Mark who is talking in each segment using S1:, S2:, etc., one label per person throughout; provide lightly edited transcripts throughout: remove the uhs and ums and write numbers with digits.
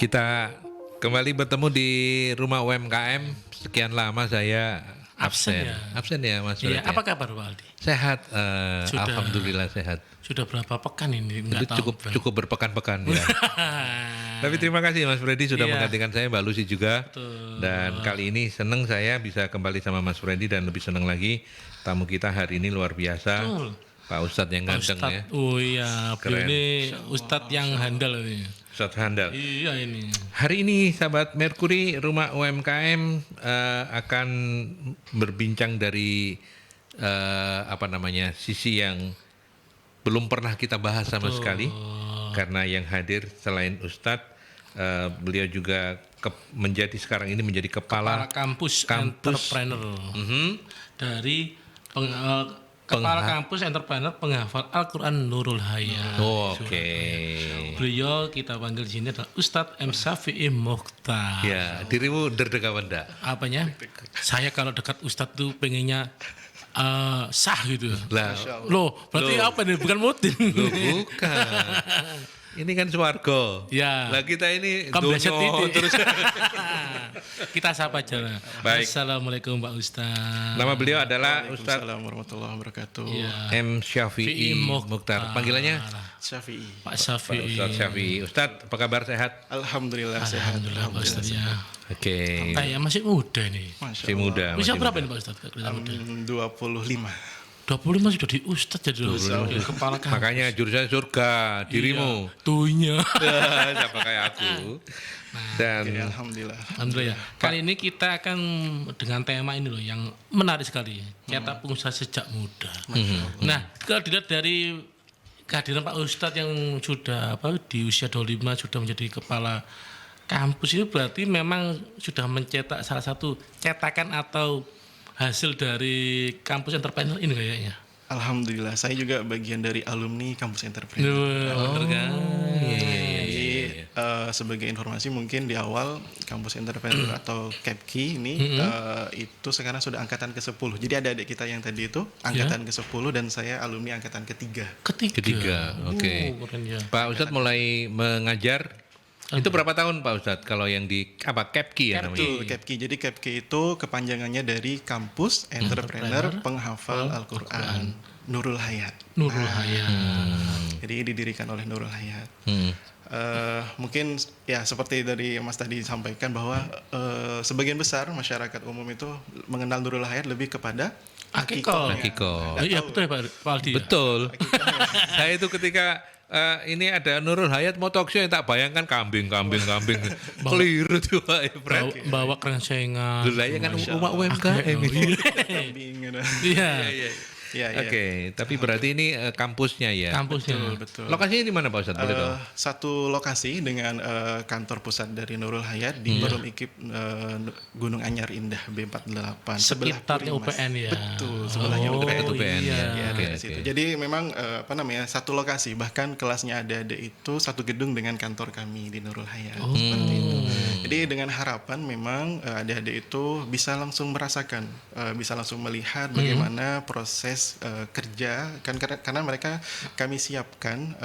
S1: Kita kembali bertemu di rumah UMKM. Sekian lama saya absen. Absen ya Mas Fred.
S2: Iya, apa kabar Pak Aldi?
S1: Sehat, alhamdulillah sehat.
S2: Sudah berapa pekan ini?
S1: Itu cukup berpekan-pekan ya. Tapi terima kasih Mas Freddy sudah menggantikan saya, Mbak Lucy juga.
S2: Betul.
S1: Dan kali ini senang saya bisa kembali sama Mas Freddy, dan lebih senang lagi tamu kita hari ini luar biasa.
S2: Betul.
S1: Pak Ustadz yang ganteng ya.
S2: Oh iya, beliau ini Ustadz yang handal ini.
S1: Ustadz handal.
S2: Iya ini.
S1: Hari ini sahabat Merkuri Rumah UMKM akan berbincang dari sisi yang belum pernah kita bahas sama sekali, karena yang hadir selain Ustadz, beliau juga menjadi sekarang ini menjadi kepala
S2: kampus entrepreneur dari Kepala Kampus Entrepreneur Penghafal Al-Quran Nurul Hayat.
S1: Oke.
S2: Beliau kita panggil di sini adalah Ustadz M. Syafi'i Mokhtar.
S1: Ya, dirimu derdeka benda.
S2: Apanya? Saya kalau dekat Ustadz tuh pengennya sah gitu.
S1: Lah,
S2: loh, berarti apa nih? Bukan mutin.
S1: Loh, bukan. Ini kan swarga.
S2: Ya.
S1: Lah kita ini
S2: Kambleset
S1: donyo terus.
S2: Kita sapa aja lah.
S1: Baik.
S2: Assalamualaikum Pak Ustaz.
S1: Nama beliau adalah Ustadz
S3: Assalamualaikum warahmatullahi wabarakatuh.
S2: Ya.
S1: M. Syafi'i Mokhtar. Panggilannya
S3: Syafi'i.
S2: Pak Syafi'i.
S1: Ustadz Syafi'i. Ustadz, apa kabar, sehat?
S3: Alhamdulillah sehat.
S2: Alhamdulillah Pak Ustaz ya.
S1: Oke.
S2: Kayak masih muda nih.
S1: Masih muda.
S2: Usia
S1: masih
S2: berapa
S1: muda.
S2: ini Pak Ustaz? Kelihatan muda.
S3: 25.
S2: 25 sudah di Ustaz jadi kepala kampus.
S1: Makanya jurusan surga, dirimu.
S2: Iya, tuhnya.
S1: Siapa kayak aku. Dan
S3: Oke, alhamdulillah.
S2: Alhamdulillah ya. Kali ini kita akan dengan tema ini loh yang menarik sekali. Cetak pengusaha sejak muda. Nah, kalau dilihat dari kehadiran Pak Ustadz yang sudah di usia 25 sudah menjadi kepala kampus, ini berarti memang sudah mencetak salah satu cetakan atau hasil dari kampus entrepreneur ini kayaknya.
S3: Alhamdulillah, saya juga bagian dari alumni kampus entrepreneur.
S2: Bener kan?
S3: Jadi sebagai informasi mungkin di awal kampus entrepreneur atau KEPKI ini itu sekarang sudah angkatan ke-10. Jadi ada adik kita yang tadi itu angkatan ke-10 dan saya alumni angkatan ketiga.
S1: ketiga. Oke.
S2: Keren ya.
S1: Pak Ustadz mulai mengajar. Itu berapa tahun Pak Ustadz kalau yang di KEPKI ya namanya?
S3: Betul, KEPKI. Jadi KEPKI itu kepanjangannya dari Kampus Entrepreneur Penghafal Al-Quran Nurul Hayat.
S2: Nurul Hayat.
S3: Jadi didirikan oleh Nurul Hayat. Mungkin ya seperti dari Mas tadi sampaikan bahwa sebagian besar masyarakat umum itu mengenal Nurul Hayat lebih kepada
S2: Akikoh. Iya betul ya Pak Aldi.
S1: Betul. Saya itu ketika ini ada Nurul Hayat mau talk show yang tak bayangkan kambing. Keliru tuh Pak Efren.
S2: Bawa kerengsengan.
S1: Dulu ya kan rumah UMKM ini.
S2: Iya.
S1: Oke, tapi berarti ini kampusnya ya.
S2: Kampusnya.
S3: Betul.
S1: Lokasinya di mana Pak Ustadz? Boleh tahu?
S3: Satu lokasi dengan kantor pusat dari Nurul Hayat di Forum Ikip Gunung Anyar Indah B48 sebelah
S2: Sekitarnya
S3: Puri, Mas.
S2: UPN ya.
S3: Betul, sebelahnya
S1: dekat
S3: UPN.
S1: UPN ya.
S3: Ya,
S1: Oke,
S3: dari situ. Jadi memang satu lokasi, bahkan kelasnya ada itu satu gedung dengan kantor kami di Nurul Hayat. Seperti itu. Jadi dengan harapan memang adik-adik itu bisa langsung merasakan, bisa langsung melihat bagaimana proses kerja kan, karena mereka kami siapkan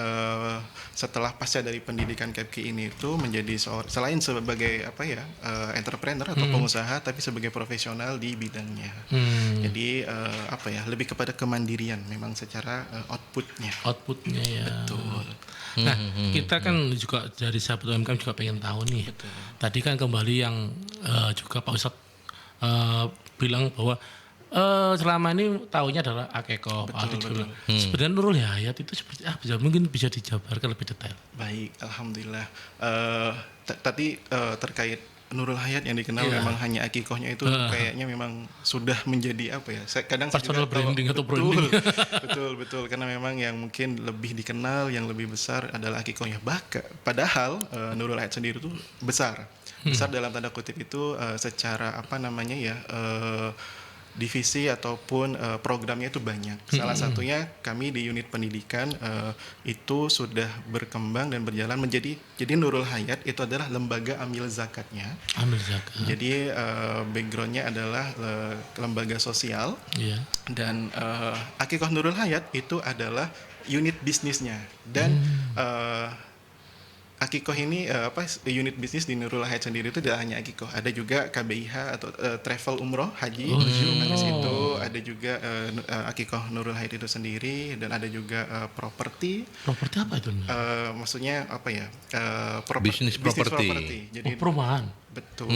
S3: setelah pasca dari pendidikan KEPKI ini itu menjadi selain sebagai entrepreneur atau pengusaha, tapi sebagai profesional di bidangnya. Jadi lebih kepada kemandirian memang secara outputnya
S2: ya.
S3: betul.
S2: Nah, kita kan juga dari sahabat UMKM juga pengen tahu nih.
S3: Betul.
S2: Tadi kan kembali yang juga Pak Ustadz bilang bahwa selama ini tahunya adalah Akikoh. Sebenarnya Nurul Hayat itu seperti apa? Mungkin bisa dijabarkan lebih detail.
S3: Baik, alhamdulillah. Tadi terkait Nurul Hayat yang dikenal memang hanya akikohnya itu kayaknya memang sudah menjadi kadang
S2: personal branding atau
S3: branding. betul karena memang yang mungkin lebih dikenal, yang lebih besar adalah akikohnya. Padahal Nurul Hayat sendiri itu besar dalam tanda kutip itu secara divisi ataupun programnya itu banyak. Salah satunya kami di unit pendidikan itu sudah berkembang dan berjalan menjadi Nurul Hayat itu adalah lembaga amil zakatnya.
S2: Amil zakat.
S3: Jadi backgroundnya adalah lembaga sosial.
S2: Yeah.
S3: Dan Akikoh Nurul Hayat itu adalah unit bisnisnya dan Akikoh ini unit bisnis di Nurul Hayat sendiri itu tidak hanya Akikoh, ada juga KBIH atau travel umroh haji. Di situ ada juga Akikoh Nurul Hayat itu sendiri, dan ada juga properti.
S2: Properti apa itu?
S3: Maksudnya apa ya?
S1: Bisnis properti.
S3: Jadi
S2: Perumahan.
S3: betul.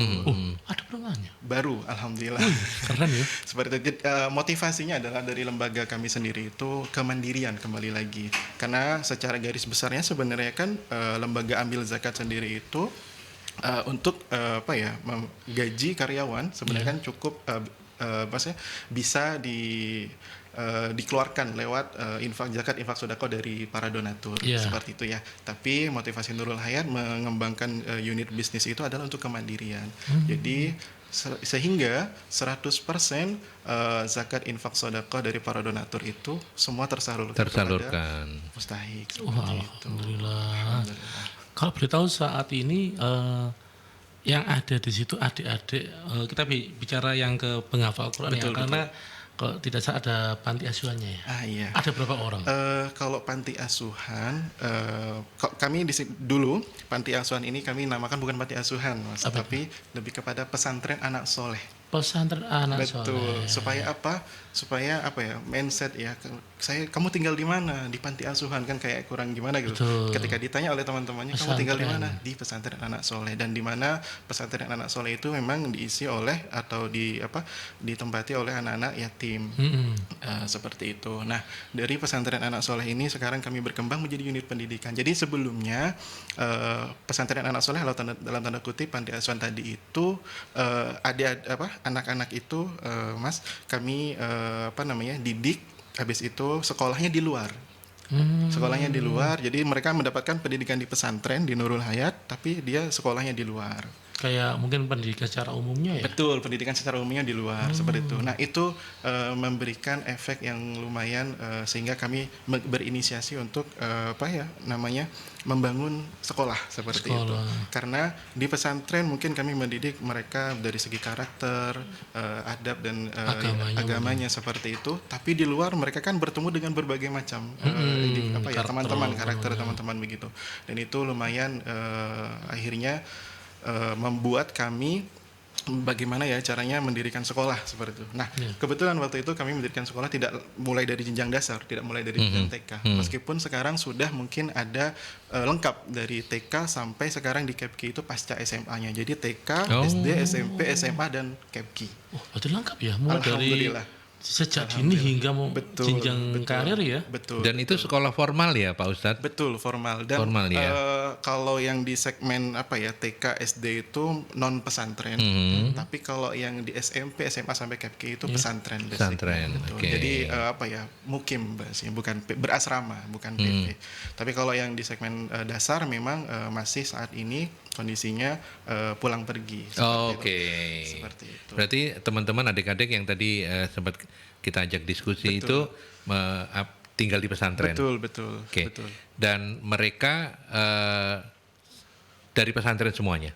S2: Ada perumahannya.
S3: Baru, alhamdulillah.
S2: Keren ya.
S3: Seperti itu. Motivasinya adalah dari lembaga kami sendiri itu kemandirian kembali lagi. Karena secara garis besarnya sebenarnya kan lembaga ambil zakat sendiri itu untuk gaji karyawan sebenarnya kan cukup maksudnya bisa dikeluarkan lewat zakat infak sedekah dari para donatur seperti itu ya. Tapi motivasi Nurul Hayat mengembangkan unit bisnis itu adalah untuk kemandirian. Jadi sehingga 100% zakat infak sedekah dari para donatur itu semua tersalurkan kepada mustahik seperti itu.
S2: Alhamdulillah. Kalau boleh tahu saat ini yang ada di situ adik-adik, kita bicara yang ke penghafal Quran ya, karena kalau tidak salah ada panti asuhannya ya.
S3: Iya.
S2: Ada berapa orang?
S3: Kalau panti asuhan, kami dulu panti asuhan ini kami namakan bukan panti asuhan, Mas, tapi lebih kepada pesantren anak soleh.
S2: Pesantren anak
S3: Betul.
S2: soleh.
S3: Supaya apa? Supaya mindset ya. Kamu tinggal di mana? Di panti asuhan, kan kayak kurang gimana gitu.
S2: Betul.
S3: Ketika ditanya oleh teman-temannya, kamu tinggal di mana? Di pesantren anak soleh. Dan di mana pesantren anak soleh itu memang diisi oleh atau ditempati oleh anak-anak yatim. Seperti itu. Nah, dari pesantren anak soleh ini sekarang kami berkembang menjadi unit pendidikan. Jadi sebelumnya pesantren anak soleh dalam tanda kutip panti asuhan tadi itu anak-anak itu Mas, kami didik, habis itu sekolahnya di luar. Sekolahnya di luar, jadi mereka mendapatkan pendidikan di pesantren di Nurul Hayat, tapi dia sekolahnya di luar.
S2: Kayak mungkin pendidikan secara umumnya ya?
S3: Betul, pendidikan secara umumnya di luar, seperti itu. Nah, itu memberikan efek yang lumayan sehingga kami berinisiasi untuk membangun sekolah seperti itu. Karena di pesantren mungkin kami mendidik mereka dari segi karakter, adab dan agamanya seperti itu. Tapi di luar mereka kan bertemu dengan berbagai macam teman-teman, karakter teman-teman begitu. Dan itu lumayan akhirnya membuat kami bagaimana ya caranya mendirikan sekolah seperti itu. Nah, kebetulan waktu itu kami mendirikan sekolah tidak mulai dari jenjang dasar, tidak mulai dari jenjang TK. Meskipun sekarang sudah mungkin ada lengkap dari TK sampai sekarang di KEPKI itu pasca SMA-nya. Jadi TK, SD, SMP, SMA dan KEPKI.
S2: Oh, berarti lengkap ya, mulai dari sejak dini hingga jenjang karir ya.
S3: Betul.
S1: Dan itu sekolah formal ya Pak Ustadz?
S3: Betul, formal. Dan kalau yang di segmen TK, SD itu non pesantren. Tapi kalau yang di SMP, SMA sampai KEPKI itu pesantren.
S1: Pesantren.
S3: Jadi mukim bahasanya, bukan berasrama, bukan PP. Tapi kalau yang di segmen dasar memang masih saat ini kondisinya pulang pergi. Seperti itu.
S1: Berarti teman-teman adik-adik yang tadi sempat kita ajak diskusi itu tinggal di pesantren.
S3: Betul.
S1: Dan mereka dari pesantren semuanya.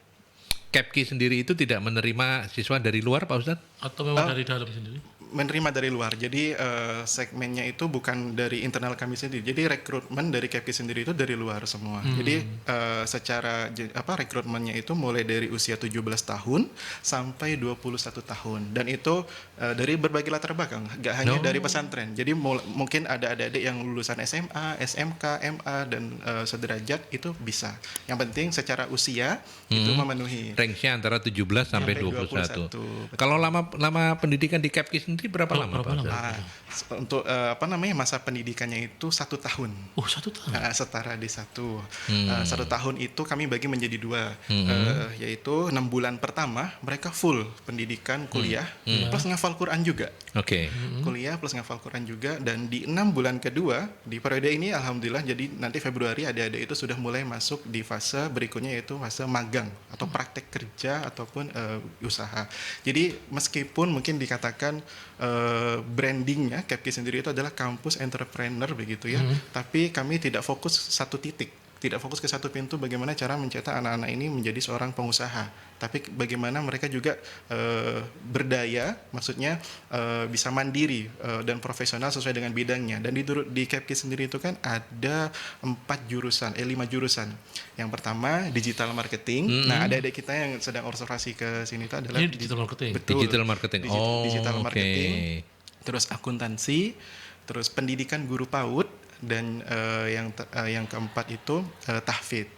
S1: KEPKI sendiri itu tidak menerima siswa dari luar, Pak Ustadz?
S2: Atau memang dari dalam sendiri?
S3: Menerima dari luar. Jadi segmennya itu bukan dari internal kami sendiri. Jadi rekrutmen dari KEPKI sendiri itu dari luar semua. Jadi secara rekrutmennya itu mulai dari usia 17 tahun sampai 21 tahun. Dan itu dari berbagai latar belakang, gak hanya dari pesantren. Jadi mungkin ada adik-adik yang lulusan SMA, SMK, MA dan sederajat itu bisa. Yang penting secara usia itu memenuhi.
S1: Range-nya antara 17 sampai 21. Kalau lama pendidikan di KEPKI sendiri berapa lama Pak?
S3: Untuk masa pendidikannya itu 1 tahun.
S2: Oh, 1 tahun.
S3: Setara D1. 1 tahun itu kami bagi menjadi 2, yaitu 6 bulan pertama mereka full pendidikan kuliah plus ngafal Quran juga. Kuliah plus ngafal Quran juga, dan di 6 bulan kedua di periode ini alhamdulillah, jadi nanti Februari adik-adik itu sudah mulai masuk di fase berikutnya, yaitu fase magang atau praktek kerja ataupun usaha. Jadi meskipun mungkin dikatakan brandingnya KEPKI sendiri itu adalah kampus entrepreneur begitu ya, tapi kami tidak fokus satu titik. tidak fokus ke satu pintu bagaimana cara mencetak anak-anak ini menjadi seorang pengusaha, tapi bagaimana mereka juga berdaya, maksudnya bisa mandiri dan profesional sesuai dengan bidangnya. Dan di KEPKI sendiri itu kan ada 5 jurusan. Yang pertama digital marketing. Nah, adik-adik kita yang sedang observasi ke sini itu adalah
S2: Ini digital marketing.
S3: Betul.
S1: Digital marketing.
S3: Digital
S1: Oke.
S3: marketing. Terus akuntansi, terus pendidikan guru PAUD, dan yang keempat itu tahfidz.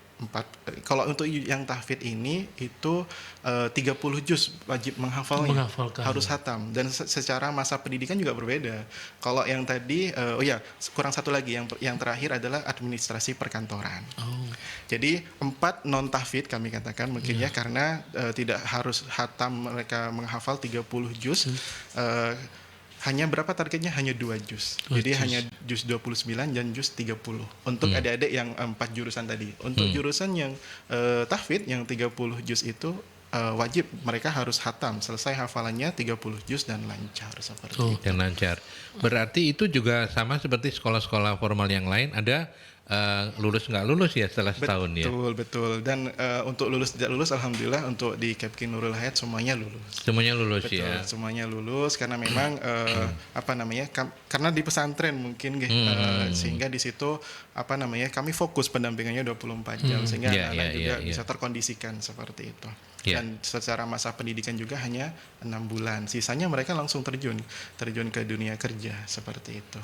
S3: Kalau untuk yang tahfidz ini itu 30 juz wajib menghafalnya, harus hatam, dan secara masa pendidikan juga berbeda. Kalau yang tadi kurang satu lagi, yang terakhir adalah administrasi perkantoran. Jadi 4 non tahfidz kami katakan mungkin ya, karena tidak harus hatam mereka menghafal 30 juz. Hanya berapa targetnya? Hanya 2 juz. Jadi hanya juz 29 dan juz 30 untuk adik-adik yang 4 jurusan tadi. Untuk jurusan yang tahfidz yang 30 juz itu wajib mereka harus hatam, selesai hafalannya 30 juz dan lancar seperti itu.
S1: Dan lancar. Berarti itu juga sama seperti sekolah-sekolah formal yang lain, ada lulus nggak lulus ya setelah setahun ya?
S3: Betul. Dan untuk lulus tidak lulus, alhamdulillah untuk di KEPKI Nurul Hayat semuanya lulus.
S1: Semuanya lulus.
S3: Betul,
S1: ya?
S3: semuanya lulus karena memang karena di pesantren mungkin sehingga di situ kami fokus pendampingannya 24 jam sehingga anak-anak juga bisa terkondisikan seperti itu. Dan secara masa pendidikan juga hanya 6 bulan. Sisanya mereka langsung terjun ke dunia kerja seperti itu.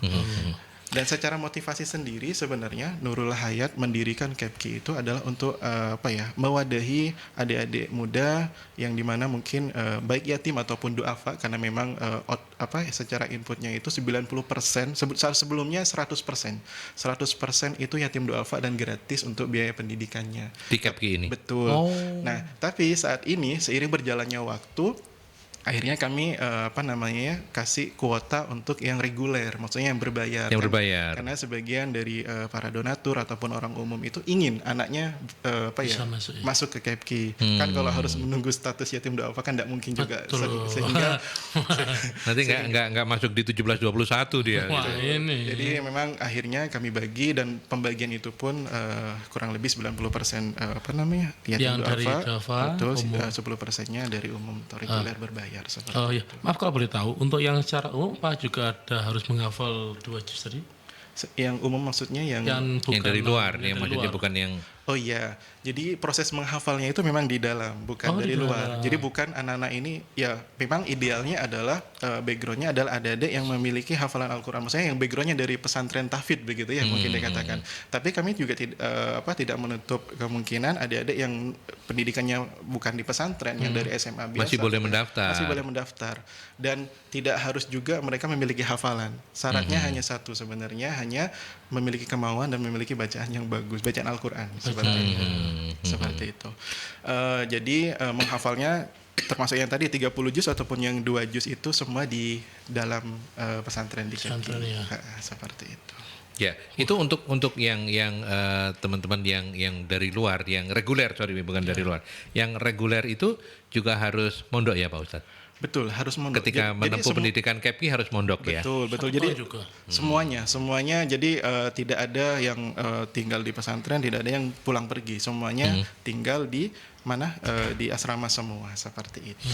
S3: Dan secara motivasi sendiri sebenarnya Nurul Hayat mendirikan KEPKI itu adalah untuk mewadahi adik-adik muda yang dimana mungkin baik yatim ataupun duafa, karena memang secara inputnya itu 90%, sebelumnya 100% itu yatim duafa dan gratis untuk biaya pendidikannya
S1: Di KEPKI ini?
S3: Betul. Nah, tapi saat ini seiring berjalannya waktu, akhirnya kami kasih kuota untuk yang reguler, maksudnya yang berbayar. Karena sebagian dari para donatur ataupun orang umum itu ingin anaknya masuk ke KEPKI. Kan kalau harus menunggu status yatim duafa kan tidak mungkin juga. Sehingga
S1: nanti nggak masuk di 1721 dia.
S2: Wah, ini.
S3: Jadi memang akhirnya kami bagi, dan pembagian itu pun kurang lebih 90% yatim duafa. Betul, 10%-nya dari umum atau reguler berbayar.
S2: Maaf kalau boleh tahu, untuk yang secara umum Pak juga ada harus menghafal 2 juz tadi?
S3: Yang umum maksudnya yang
S1: dari luar, yang maksudnya bukan yang...
S3: Oh iya, jadi proses menghafalnya itu memang di dalam, bukan dari luar. Jadi bukan anak-anak ini, ya memang idealnya adalah backgroundnya adalah adik-adik yang memiliki hafalan Al-Quran. Maksudnya yang backgroundnya dari pesantren tahfidz begitu ya, mungkin dikatakan. Tapi kami juga tidak menutup kemungkinan adik-adik yang pendidikannya bukan di pesantren, yang dari SMA biasa.
S1: Masih boleh
S3: mendaftar. Dan tidak harus juga mereka memiliki hafalan. Syaratnya hanya satu sebenarnya, hanya memiliki kemauan dan memiliki bacaan yang bagus, bacaan Al-Quran. Seperti itu. Jadi menghafalnya termasuk yang tadi 30 juz ataupun yang 2 juz itu semua di dalam pesantren di KEPKI. Seperti itu.
S1: Ya, itu untuk yang teman-teman yang dari luar, yang reguler, bukan dari luar. Yang reguler itu juga harus mondok ya Pak Ustadz?
S3: Betul, harus mondok.
S1: Ketika menempuh pendidikan KEPKI harus mondok ya?
S3: Betul. Jadi semuanya. Jadi tidak ada yang tinggal di pesantren, tidak ada yang pulang pergi. Semuanya tinggal di mana? Di asrama semua, seperti itu.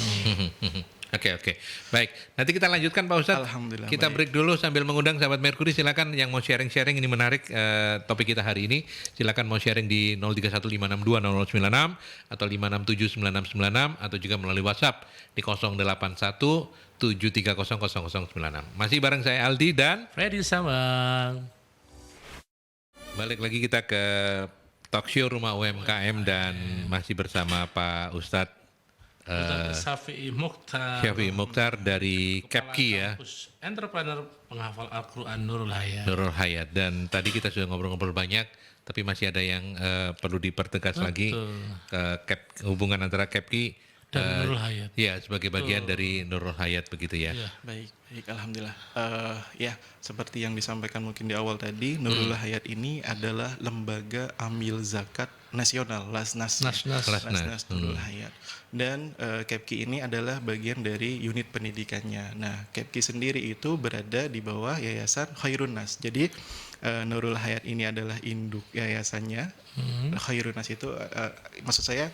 S1: Oke. Baik, nanti kita lanjutkan Pak Ustadz.
S3: Alhamdulillah.
S1: Kita break dulu sambil mengundang sahabat Merkuri. Silakan yang mau sharing-sharing, ini menarik topik kita hari ini. Silakan mau sharing di 0315620096 atau 5679696 atau juga melalui WhatsApp di 08173000096. Masih bareng saya Aldi dan
S2: Freddy Samang.
S1: Balik lagi kita ke talkshow Rumah UMKM dan masih bersama Pak Ustadz
S2: Syafi'i
S1: Mukhtar dari KEPKI ya.
S2: Entrepreneur penghafal Al-Quran Nurul
S1: Hayat. Dan tadi kita sudah ngobrol-ngobrol banyak, tapi masih ada yang perlu dipertegas lagi hubungan antara KEPKI
S2: dan Nurul Hayat.
S1: Ya, sebagai bagian dari Nurul Hayat begitu ya.
S3: Baik, alhamdulillah. Ya, seperti yang disampaikan mungkin di awal tadi, Nurul Hayat ini adalah lembaga amil zakat nasional, Lasnas Nurul Hayat. Dan KEPKI ini adalah bagian dari unit pendidikannya. Nah, KEPKI sendiri itu berada di bawah Yayasan Khairun Nas. Jadi Nurul Hayat ini adalah induk yayasannya. Khairun Nas itu maksud saya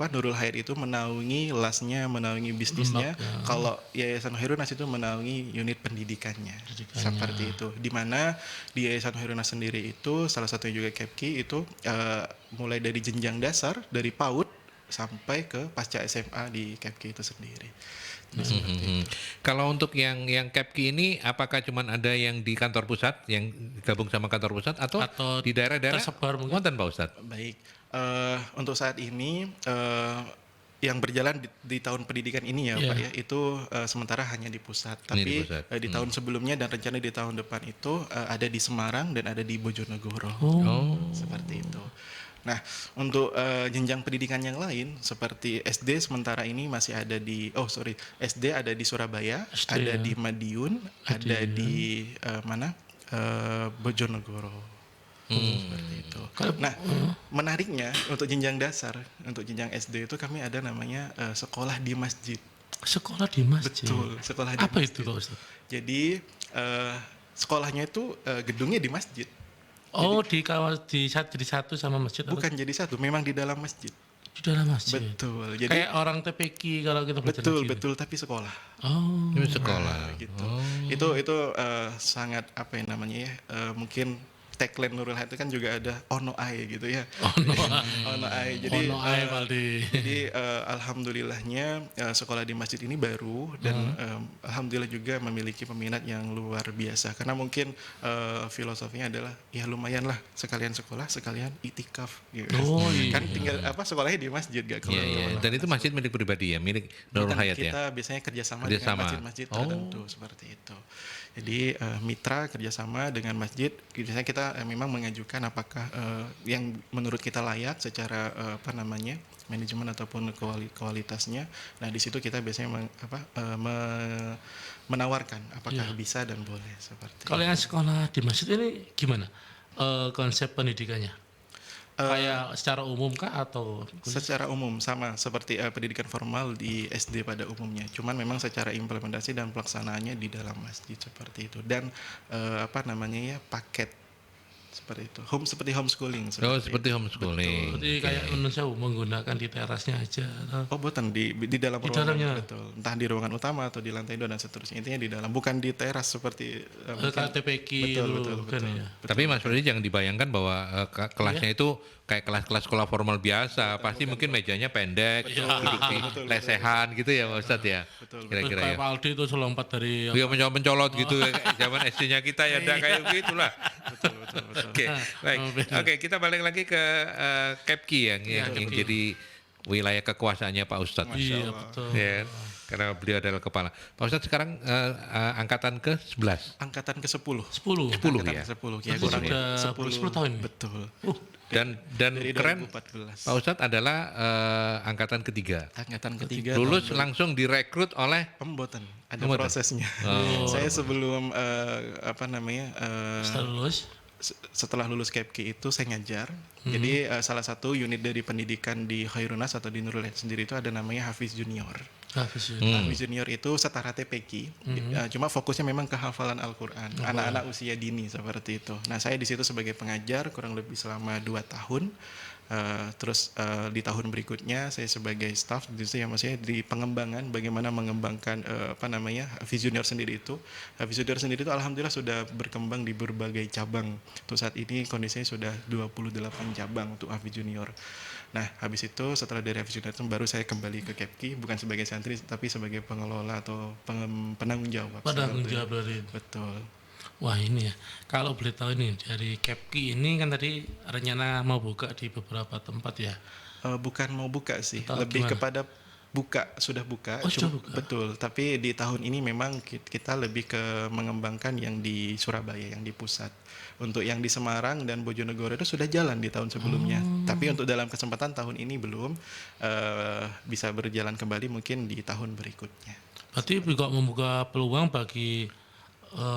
S3: Nurul Hayat itu menaungi lasnya, menaungi bisnisnya. Kalau Yayasan Khairun Nas itu menaungi unit pendidikannya. Seperti itu. Di mana di Yayasan Khairun Nas sendiri itu salah satunya juga KEPKI itu mulai dari jenjang dasar dari PAUD sampai ke pasca SMA di KEPKI itu sendiri.
S1: Kalau untuk yang KEPKI ini, apakah cuman ada yang di kantor pusat, yang gabung sama kantor pusat, atau di daerah-daerah
S2: tersebar mungkin?
S1: wonten Pak Ustadz?
S3: Baik, untuk saat ini yang berjalan di tahun pendidikan ini ya Pak ya, itu sementara hanya di pusat. Tapi di tahun sebelumnya dan rencana di tahun depan itu ada di Semarang dan ada di Bojonegoro. Seperti itu. Nah, untuk jenjang pendidikan yang lain seperti SD sementara ini masih ada di SD ada di Surabaya, ada di Madiun, ada di Bojonegoro. Seperti itu. Nah, menariknya untuk jenjang dasar, untuk jenjang SD itu kami ada namanya sekolah di masjid.
S2: Sekolah di masjid.
S3: Betul, sekolah di
S2: apa
S3: masjid.
S2: itu Pak Ustaz?
S3: Jadi sekolahnya itu gedungnya di masjid.
S2: Jadi satu sama masjid?
S3: Bukan jadi satu, memang di dalam masjid.
S2: Di dalam masjid.
S3: Betul. Jadi
S2: kayak orang TPQ kalau kita belajar
S3: betul, tapi sekolah.
S1: Ini sekolah.
S3: Gitu. Itu sangat apa yang namanya ya? Mungkin tagline Nurul Hayat itu kan juga ada ono ae gitu ya. Ono ae. Jadi alhamdulillahnya sekolah di masjid ini baru dan alhamdulillah juga memiliki peminat yang luar biasa karena mungkin filosofinya adalah ya lumayan lah sekalian sekolah sekalian itikaf gitu. Kan tinggal sekolahnya di masjid gak keluar.
S1: Dan itu masjid milik pribadi ya, milik Nurul Hayat ya.
S3: Kita biasanya kerjasama dengan masjid-masjid tertentu seperti itu. Jadi mitra kerjasama dengan masjid, biasanya kita memang mengajukan apakah yang menurut kita layak secara manajemen ataupun kualitasnya. Nah di situ kita biasanya menawarkan apakah bisa dan boleh seperti.
S2: Kalau yang sekolah di masjid ini gimana konsep pendidikannya? Kayak secara umum kah atau?
S3: Secara umum sama seperti pendidikan formal di SD pada umumnya. Cuman memang secara implementasi dan pelaksanaannya di dalam masjid seperti itu. Dan paket seperti itu. Seperti homeschooling.
S1: Seperti homeschooling.
S2: Jadi kayak Indonesia menggunakan di terasnya aja.
S3: Bukan di dalam ruangan.
S2: Dalamnya.
S3: Betul. Entah di ruangan utama atau di lantai 2 dan seterusnya. Intinya di dalam, bukan di teras seperti
S2: KTPQ.
S3: Betul.
S2: Ya.
S1: Tapi Mas Freddy jangan dibayangkan bahwa kelasnya itu kayak kelas-kelas sekolah formal biasa, pasti mungkin mejanya pendek, duduk di lesehan gitu ya Pak Ustadz ya. Kira-kira ya.
S2: Kayak Pak Aldi itu selompat dari
S1: mencolot gitu kayak zaman SD-nya kita ya ada kayak gitulah.
S3: Betul.
S1: Oke, baik. Oke, kita balik lagi ke KEPKI yang jadi wilayah kekuasaannya Pak Ustadz.
S2: Iya, betul.
S1: Ya, karena beliau adalah kepala. Pak Ustadz sekarang angkatan ke-11.
S3: Angkatan ke-10.
S2: 10
S3: Angkatan
S1: ya.
S3: ke-10
S2: ya. Kurang 10 tahun.
S3: Betul.
S1: Dan
S3: dari
S1: keren
S3: 2014.
S1: Pak Ustadz adalah angkatan ketiga.
S3: Angkatan ketiga.
S1: Lulus langsung direkrut oleh
S3: Pemboten. Ada prosesnya. Saya sebelum setelah lulus KEPKI itu saya ngajar. Jadi salah satu unit dari pendidikan di Khairun Nas atau di Nurul Hayat sendiri itu ada namanya Hafiz Junior. Hafiz Junior itu setara TPQ, cuma fokusnya memang ke hafalan Al-Quran, anak-anak usia dini seperti itu. Nah saya di situ sebagai pengajar kurang lebih selama 2 tahun. Terus di tahun berikutnya saya sebagai staff di situ, maksudnya di pengembangan bagaimana mengembangkan Hafiz Junior sendiri itu. Hafiz Junior sendiri itu alhamdulillah sudah berkembang di berbagai cabang. Untuk saat ini kondisinya sudah 28 cabang untuk Hafiz Junior. Nah, habis itu setelah dari Hafiz Junior itu baru saya kembali ke KEPKI, bukan sebagai santri tapi sebagai pengelola atau penanggung jawab.
S2: Penanggung jawab berarti.
S3: Betul.
S2: Wah ini ya, kalau boleh tahu ini dari KEPKI ini kan tadi rencana mau buka di beberapa tempat ya?
S3: Bukan mau buka sih,
S2: atau
S3: lebih
S2: gimana?
S3: kepada sudah buka.
S2: Sudah buka.
S3: Betul, tapi di tahun ini memang kita lebih ke mengembangkan yang di Surabaya, yang di pusat. Untuk yang di Semarang dan Bojonegoro itu sudah jalan di tahun sebelumnya. Tapi untuk dalam kesempatan tahun ini belum bisa berjalan kembali mungkin di tahun berikutnya.
S2: Berarti juga membuka peluang bagi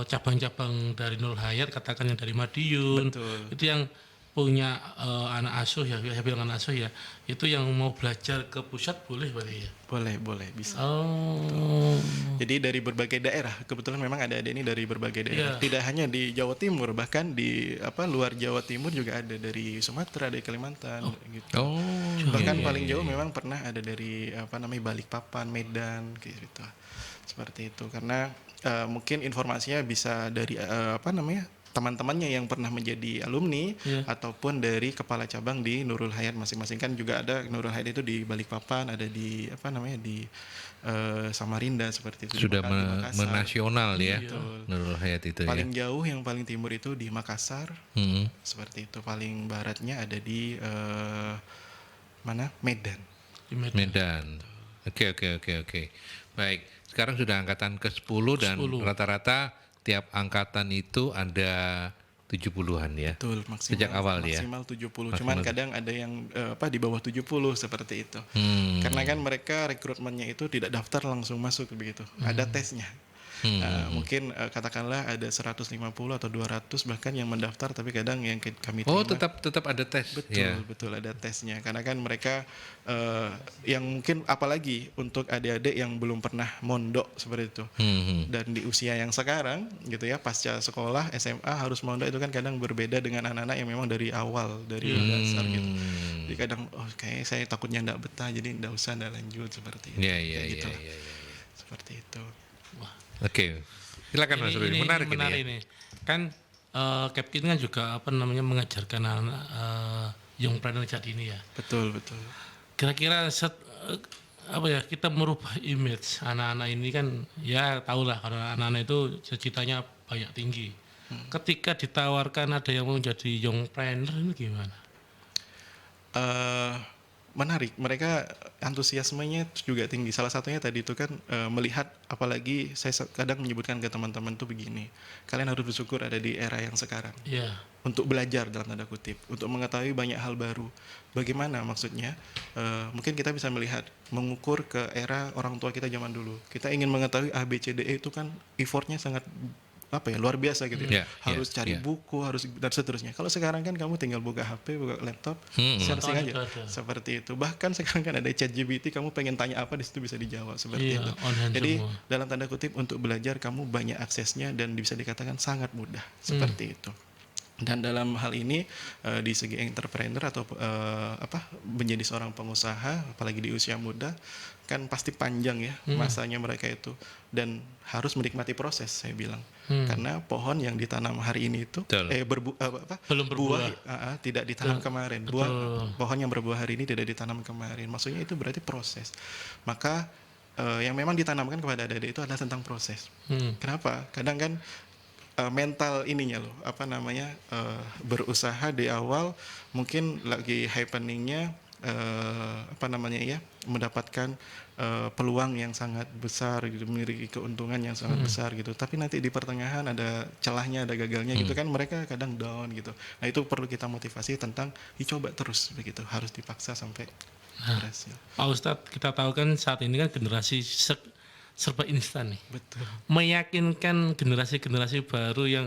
S2: cabang-cabang dari Nurul Hayat, katakan yang dari Madiun.
S3: Betul.
S2: Itu yang punya anak asuh ya, saya bilang anak asuh ya, itu yang mau belajar ke pusat boleh berarti ya?
S3: Boleh bisa.
S2: Oh,
S3: Jadi dari berbagai daerah, kebetulan memang ada ini dari berbagai daerah.
S2: Iya.
S3: Tidak hanya di Jawa Timur, bahkan di luar Jawa Timur juga ada, dari Sumatera, dari Kalimantan gitu.
S1: Oh,
S3: Bahkan
S1: iya,
S3: paling
S1: iya,
S3: jauh
S1: iya.
S3: memang pernah ada dari Balikpapan, Medan gitu. Seperti itu. Karena mungkin informasinya bisa dari teman-temannya yang pernah menjadi alumni
S2: Iya.
S3: ataupun dari kepala cabang di Nurul Hayat masing-masing. Kan juga ada Nurul Hayat itu di Balikpapan, ada di di Samarinda seperti itu,
S1: Sudah
S3: di Makassar.
S1: menasional ya,
S3: Betul.
S1: Nurul Hayat itu ya.
S3: Paling jauh yang paling timur itu di Makassar,
S1: Hmm.
S3: seperti itu. Paling baratnya ada di Medan.
S2: Di Medan.
S1: Medan. Oke. Baik, sekarang sudah angkatan ke-10 dan
S2: 10.
S1: rata-rata tiap angkatan itu ada 70-an ya.
S3: Betul, maksimal,
S1: Sejak awal ya.
S3: maksimal 70.
S1: Maksimal.
S3: Cuman kadang ada yang di bawah 70 seperti itu. Karena kan mereka rekrutmennya itu tidak daftar langsung masuk begitu. Ada tesnya. Mungkin katakanlah ada 150 atau 200 bahkan yang mendaftar, tapi kadang yang kami
S1: Oh,
S3: terima
S1: tetap ada tes.
S3: betul
S1: Ya.
S3: ada tesnya. Karena kan mereka yang mungkin apalagi untuk adik-adik yang belum pernah mondok seperti itu. Dan di usia yang sekarang gitu ya, pasca sekolah SMA harus mondok, itu kan kadang berbeda dengan anak-anak yang memang dari awal, dari dasar gitu. Jadi kadang kayak saya takutnya enggak betah, jadi enggak usah, enggak lanjut seperti itu.
S1: Iya.
S3: Kayak gitu lah. Seperti itu.
S1: Oke. Silakan Mas Rudi. Menarik ini ya.
S2: ini. Kan Kepkin kan juga mengajarkan anak young planner jadi ini ya.
S3: Betul.
S2: Kira-kira kita merubah image anak-anak ini kan, ya tahulah kalau anak-anak itu cita-citanya banyak tinggi. Ketika ditawarkan ada yang mau jadi young planner ini gimana?
S3: Menarik, mereka antusiasmenya juga tinggi. Salah satunya tadi itu kan melihat, apalagi saya kadang menyebutkan ke teman-teman tuh begini, kalian harus bersyukur ada di era yang sekarang.
S2: Iya.
S3: Untuk belajar dalam tanda kutip, untuk mengetahui banyak hal baru. Bagaimana maksudnya? Mungkin kita bisa melihat, mengukur ke era orang tua kita zaman dulu. Kita ingin mengetahui A, B, C, D, E itu kan effortnya sangat luar biasa gitu ya. Harus cari buku, harus dan seterusnya. Kalau sekarang kan kamu tinggal buka HP, buka laptop, searching aja. Seperti itu. Bahkan sekarang kan ada ChatGPT, kamu pengen tanya apa di situ bisa dijawab seperti itu. Jadi
S2: semua.
S3: dalam tanda kutip untuk belajar kamu banyak aksesnya dan bisa dikatakan sangat mudah seperti itu. Dan dalam hal ini di segi entrepreneur atau menjadi seorang pengusaha, apalagi di usia muda, kan pasti panjang ya masanya mereka itu, dan harus menikmati proses, saya bilang. Karena pohon yang ditanam hari ini itu
S2: Belum berbuah.
S3: buah tidak ditanam kemarin. Pohon yang berbuah hari ini tidak ditanam kemarin. Maksudnya itu berarti proses. Maka yang memang ditanamkan kepada adik-adik itu adalah tentang proses. Kenapa? Kadang kan mental ininya loh, berusaha di awal mungkin lagi happeningnya mendapatkan peluang yang sangat besar gitu, memiliki keuntungan yang sangat besar gitu, tapi nanti di pertengahan ada celahnya, ada gagalnya gitu kan, mereka kadang down gitu. Nah itu perlu kita motivasi tentang dicoba terus begitu, harus dipaksa sampai berhasil.
S2: Pak Ustadz, kita tahu kan saat ini kan generasi serba instan nih.
S3: Betul.
S2: Meyakinkan generasi-generasi baru yang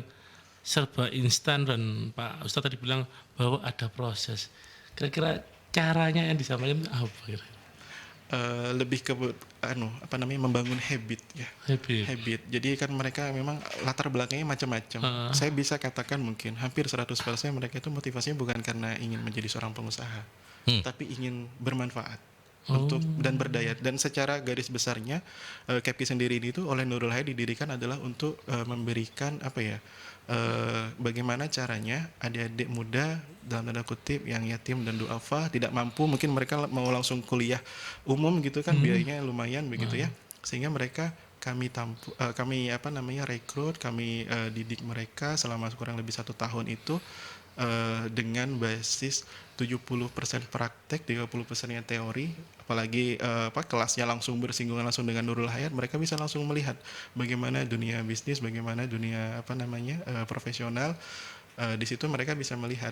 S2: serba instan, dan Pak Ustadz tadi bilang bahwa ada proses. Kira-kira caranya yang disampaikan apa kira-kira?
S3: Lebih ke membangun habit ya. Habit. Jadi kan mereka memang latar belakangnya macam-macam. Saya bisa katakan mungkin hampir 100% mereka itu motivasinya bukan karena ingin menjadi seorang pengusaha, tapi ingin bermanfaat untuk dan berdaya. Dan secara garis besarnya Kepki sendiri itu oleh Nurul Hayat didirikan adalah untuk memberikan bagaimana caranya adik-adik muda dalam tanda kutip yang yatim dan duafa, tidak mampu, mungkin mereka mau langsung kuliah umum gitu kan, biayanya lumayan begitu ya, sehingga mereka kami rekrut, kami didik mereka selama kurang lebih 1 tahun itu dengan basis 70% praktek, 30%-nya teori. Apalagi kelasnya langsung bersinggungan langsung dengan Nurul Hayat, mereka bisa langsung melihat bagaimana dunia bisnis, bagaimana dunia profesional. Di situ mereka bisa melihat,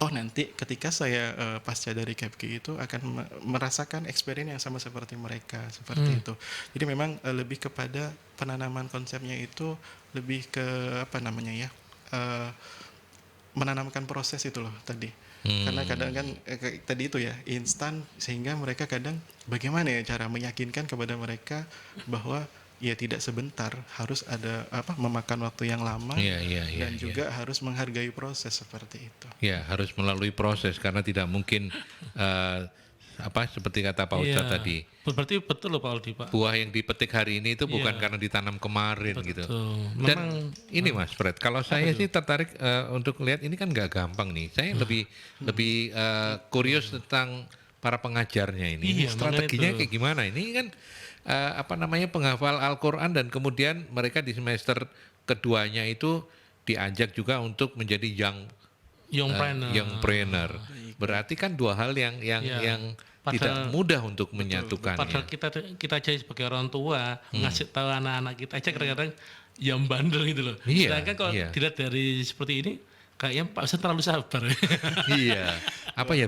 S3: oh nanti ketika saya pasca dari Kepki itu akan merasakan experience yang sama seperti mereka, seperti itu. Jadi memang lebih kepada penanaman konsepnya itu lebih ke menanamkan proses itu loh tadi. Karena kadang kan kayak tadi itu ya instan, sehingga mereka kadang bagaimana ya cara meyakinkan kepada mereka bahwa ya tidak sebentar, harus ada memakan waktu yang lama, dan juga harus menghargai proses seperti itu.
S1: Ya, harus melalui proses karena tidak mungkin seperti kata Pak Ustadz tadi.
S2: Berarti betul loh Pak Aldi, Pak.
S1: Buah yang dipetik hari ini itu bukan karena ditanam kemarin gitu. Dan ini Mas Fred, kalau saya sih tertarik untuk lihat ini kan nggak gampang nih. Saya lebih curious tentang para pengajarnya ini. Strateginya kayak gimana? Ini kan penghafal Al-Quran, dan kemudian mereka di semester keduanya itu diajak juga untuk menjadi young trainer. Berarti kan dua hal yang tidak mudah untuk menyatukan.
S2: Padahal kita aja sebagai orang tua ngasih tahu anak-anak kita aja kadang-kadang yang bandel gitu loh. Sedangkan kalau dilihat dari seperti ini, kayaknya Pak Ustadz terlalu sabar.
S1: Iya,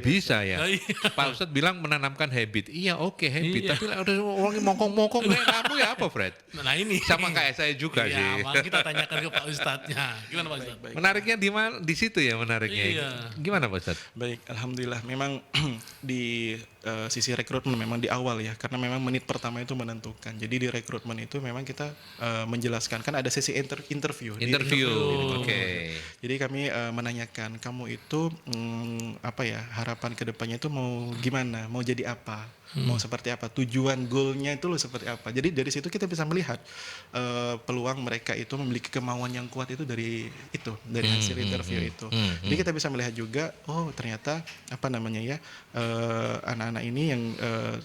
S1: bisa ya. Pak Ustadz bilang menanamkan habit. Iya, oke, habit. Tapi udah orang mongkong-mongkong kayak kamu ya apa, Fred?
S2: Nah ini.
S1: Sama kayak saya juga sih.
S2: Iya, kita tanyakan ke Pak Ustadznya. Gimana Pak Ustadz?
S1: Menariknya di situ ya menariknya.
S2: Iya.
S1: Gimana Pak Ustadz?
S3: Baik, alhamdulillah. Memang di sisi rekrutmen memang di awal ya, karena memang menit pertama itu menentukan. Jadi di rekrutmen itu memang kita menjelaskan, kan ada sesi interview.
S1: Oke.
S3: Jadi kami menanyakan, kamu itu harapan kedepannya itu mau gimana, mau jadi apa, mau seperti apa, tujuan goalnya itu loh seperti apa. Jadi dari situ kita bisa melihat peluang mereka itu memiliki kemauan yang kuat itu dari hasil interview itu. Jadi kita bisa melihat juga, oh ternyata anak-anak ini yang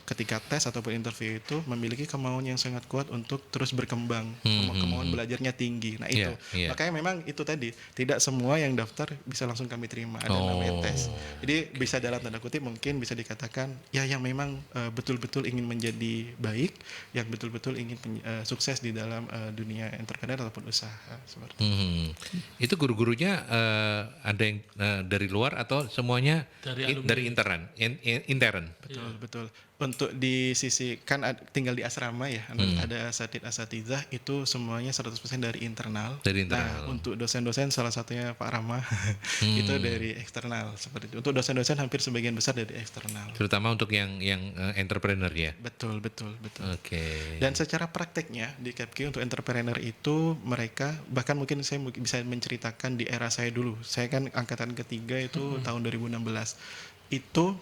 S3: ketika tes ataupun interview itu memiliki kemauan yang sangat kuat untuk terus berkembang, kemauan belajarnya tinggi. Nah itu makanya memang itu tadi, tidak semua yang daftar bisa langsung kami terima, ada namanya tes. Jadi bisa dalam tanda kutip mungkin bisa dikatakan ya yang memang betul-betul ingin menjadi baik, yang betul-betul ingin sukses di dalam dunia entrepreneur ataupun usaha seperti
S1: itu. Guru-gurunya ada yang dari luar atau semuanya dari intern?
S3: Betul. Untuk di sisi kan tinggal di asrama ya, ada asatidz itu semuanya 100% dari internal. Nah, untuk dosen-dosen salah satunya Pak Rama itu dari eksternal seperti itu. Untuk dosen-dosen hampir sebagian besar dari eksternal.
S1: Terutama untuk yang entrepreneur ya.
S3: Betul.
S1: Oke.
S3: Dan secara prakteknya di Capkey untuk entrepreneur itu mereka bahkan mungkin saya bisa menceritakan di era saya dulu. Saya kan angkatan ketiga itu tahun 2016. Itu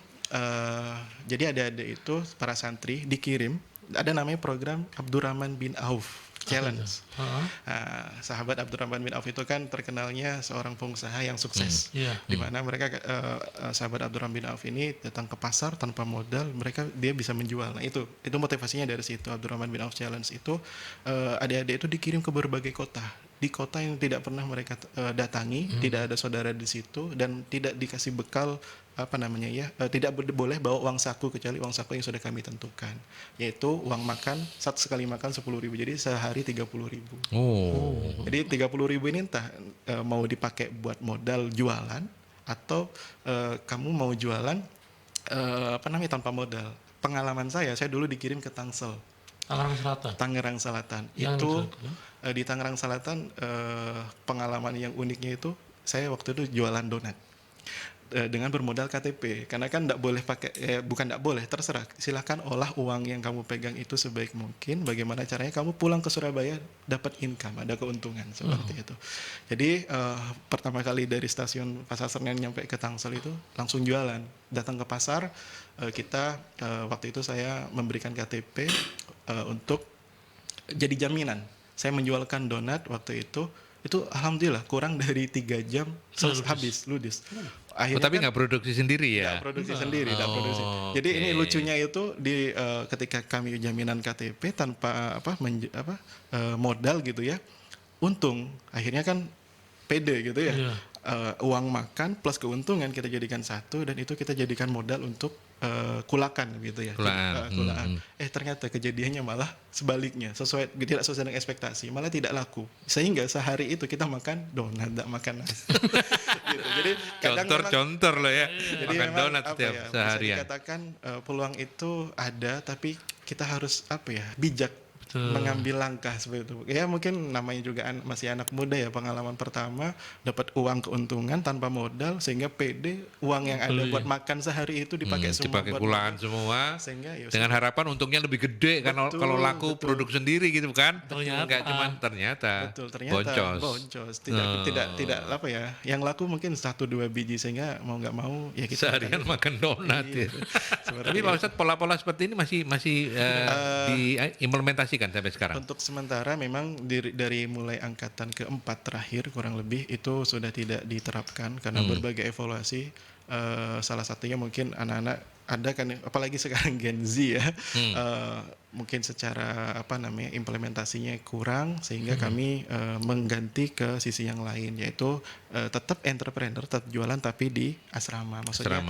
S3: jadi adik-adik itu para santri dikirim, ada namanya program Abdurrahman bin Auf Challenge. Sahabat Abdurrahman bin Auf itu kan terkenalnya seorang pengusaha yang sukses, di mana mereka sahabat Abdurrahman bin Auf ini datang ke pasar tanpa modal, dia bisa menjual. Nah itu motivasinya dari situ. Abdurrahman bin Auf Challenge itu adik-adik itu dikirim ke berbagai kota, di kota yang tidak pernah mereka datangi, tidak ada saudara di situ, dan tidak dikasih bekal tidak boleh bawa uang saku kecuali uang saku yang sudah kami tentukan, yaitu uang makan satu sekali makan 10.000, jadi sehari 30.000. Jadi 30.000 ini entah mau dipakai buat modal jualan atau kamu mau jualan tanpa modal. Pengalaman saya dulu dikirim ke Tangsel, Tangerang Selatan. Itu di Tangerang Selatan pengalaman yang uniknya itu saya waktu itu jualan donat dengan bermodal KTP, karena kan tidak boleh bukan tidak boleh, terserah, silahkan olah uang yang kamu pegang itu sebaik mungkin. Bagaimana caranya kamu pulang ke Surabaya dapat income, ada keuntungan seperti itu. Jadi pertama kali dari stasiun Pasar Senen nyampe ke Tangsel itu langsung jualan, datang ke pasar. Kita waktu itu saya memberikan KTP untuk jadi jaminan. Saya menjualkan donat waktu itu alhamdulillah kurang dari 3 jam habis ludes. Akhirnya
S1: tapi nggak produksi sendiri ya?
S3: Nggak produksi sendiri. Jadi ini lucunya itu ketika kami jaminan KTP tanpa modal gitu ya, untung akhirnya kan pede gitu ya. Uang makan plus keuntungan kita jadikan satu, dan itu kita jadikan modal untuk kulakan gitu ya. Kulaan. Ternyata kejadiannya malah sebaliknya, tidak sesuai dengan ekspektasi, malah tidak laku. Sehingga sehari itu kita makan donat, tidak makan nasi. Gitu. Jadi
S1: contoh loh ya.
S3: Jadi
S1: makan
S3: memang,
S1: donat setiap seharian.
S3: Bisa dikatakan peluang itu ada, tapi kita harus bijak mengambil langkah seperti itu. Ya mungkin namanya juga masih anak muda ya, pengalaman pertama dapat uang keuntungan tanpa modal sehingga pede uang yang ada buat makan sehari itu dipakai semua
S1: dipakai
S3: buat
S1: kulaan
S3: makan.
S1: semua
S3: Sehingga ya
S1: dengan harapan untungnya lebih gede kan
S3: Betul,
S1: kalau laku
S3: betul.
S1: produk sendiri gitu kan.
S2: Ternyata.
S1: Nggak cuman ternyata boncos.
S3: Tidak apa ya, yang laku mungkin 1-2 biji sehingga mau nggak mau ya kita
S1: Seharian makan donat ya.
S3: Seperti
S1: Tapi Pak Ustadz pola-pola seperti ini masih diimplementasikan sampai sekarang.
S3: Untuk sementara memang dari mulai angkatan keempat terakhir kurang lebih itu sudah tidak diterapkan karena berbagai evaluasi. Salah satunya mungkin anak-anak ada kan, apalagi sekarang Gen Z ya, mungkin secara implementasinya kurang sehingga kami mengganti ke sisi yang lain, yaitu tetap entrepreneur, tetap jualan tapi di asrama, maksudnya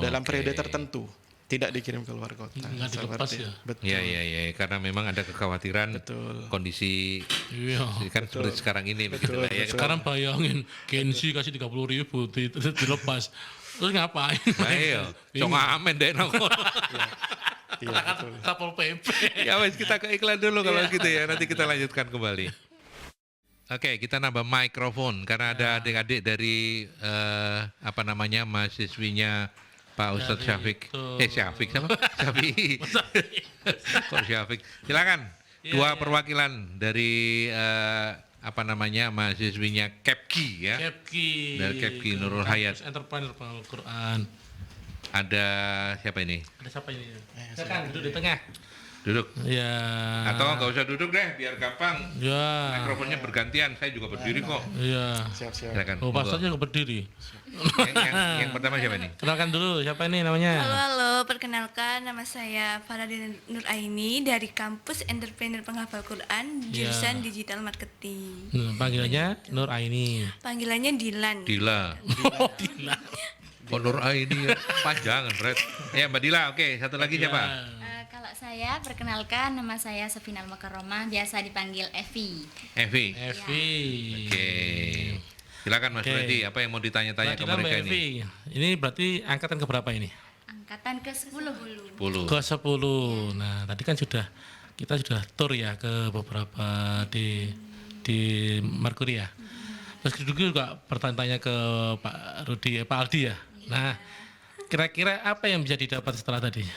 S3: dalam periode tertentu. Tidak dikirim keluar kota.
S2: Nggak dilepas ya?
S3: Betul.
S1: Iya, karena memang ada kekhawatiran kondisi kan seperti sekarang ini begitu lah ya.
S2: Sekarang bayangin Gensi kasih 30.000 dilepas. Terus ngapain?
S1: Ayo, cong amen deh nongol.
S3: Iya, betul.
S2: Kapal PP.
S1: Ya wes kita ke iklan dulu kalau gitu ya. Nanti kita lanjutkan kembali. Oke, kita nambah mikrofon karena ada adik-adik dari mahasiswinya Pak Ustadz Syafiq. Syafiq siapa? Syafiq. Kok Syafiq? Silakan. Dua perwakilan dari mahasiswinya KEPKI ya. Dari KEPKI Nurul Hayat.
S2: Entrepreneur Al-Quran.
S1: Ada siapa ini?
S2: Ada siapa ini? Silakan duduk di tengah.
S1: Duduk.
S2: Ya.
S1: Atau nggak usah duduk deh, biar gampang.
S2: Ya.
S1: Mikrofonnya bergantian. Saya juga berdiri kok.
S2: Iya.
S3: Siap-siap.
S1: Silakan.
S2: Oh, pastornya juga berdiri.
S1: Yang pertama siapa nih?
S2: Kenalkan dulu siapa ini namanya?
S4: Halo, perkenalkan nama saya Faradina Nuraini dari kampus Entrepreneur Penghafal Quran jurusan Digital Marketing.
S2: Panggilannya Nur Aini.
S4: Panggilannya Dilan.
S1: Dila.
S2: Oh, Dila.
S1: Oh, Nur Aini ya. Panjangan, Fred. Ya, Mbak Dila. Oke, satu lagi siapa?
S5: Kalau saya perkenalkan nama saya Safinal Makaromah, biasa dipanggil Evi.
S1: Evi.
S2: Evi.
S1: Oke. Silakan Mas
S2: Oke.
S1: Freddy, apa yang mau ditanya-tanya ke
S2: Mbak
S1: mereka
S2: Evi,
S1: ini?
S2: ini berarti angkatan keberapa ini?
S5: Angkatan ke-10.
S1: 10.
S2: Ke 10. Nah, tadi kan kita sudah tour ya ke beberapa di Mercury ya. Terus juga bertanya ke Pak Aldi ya. Nah, kira-kira apa yang bisa didapat setelah tadi?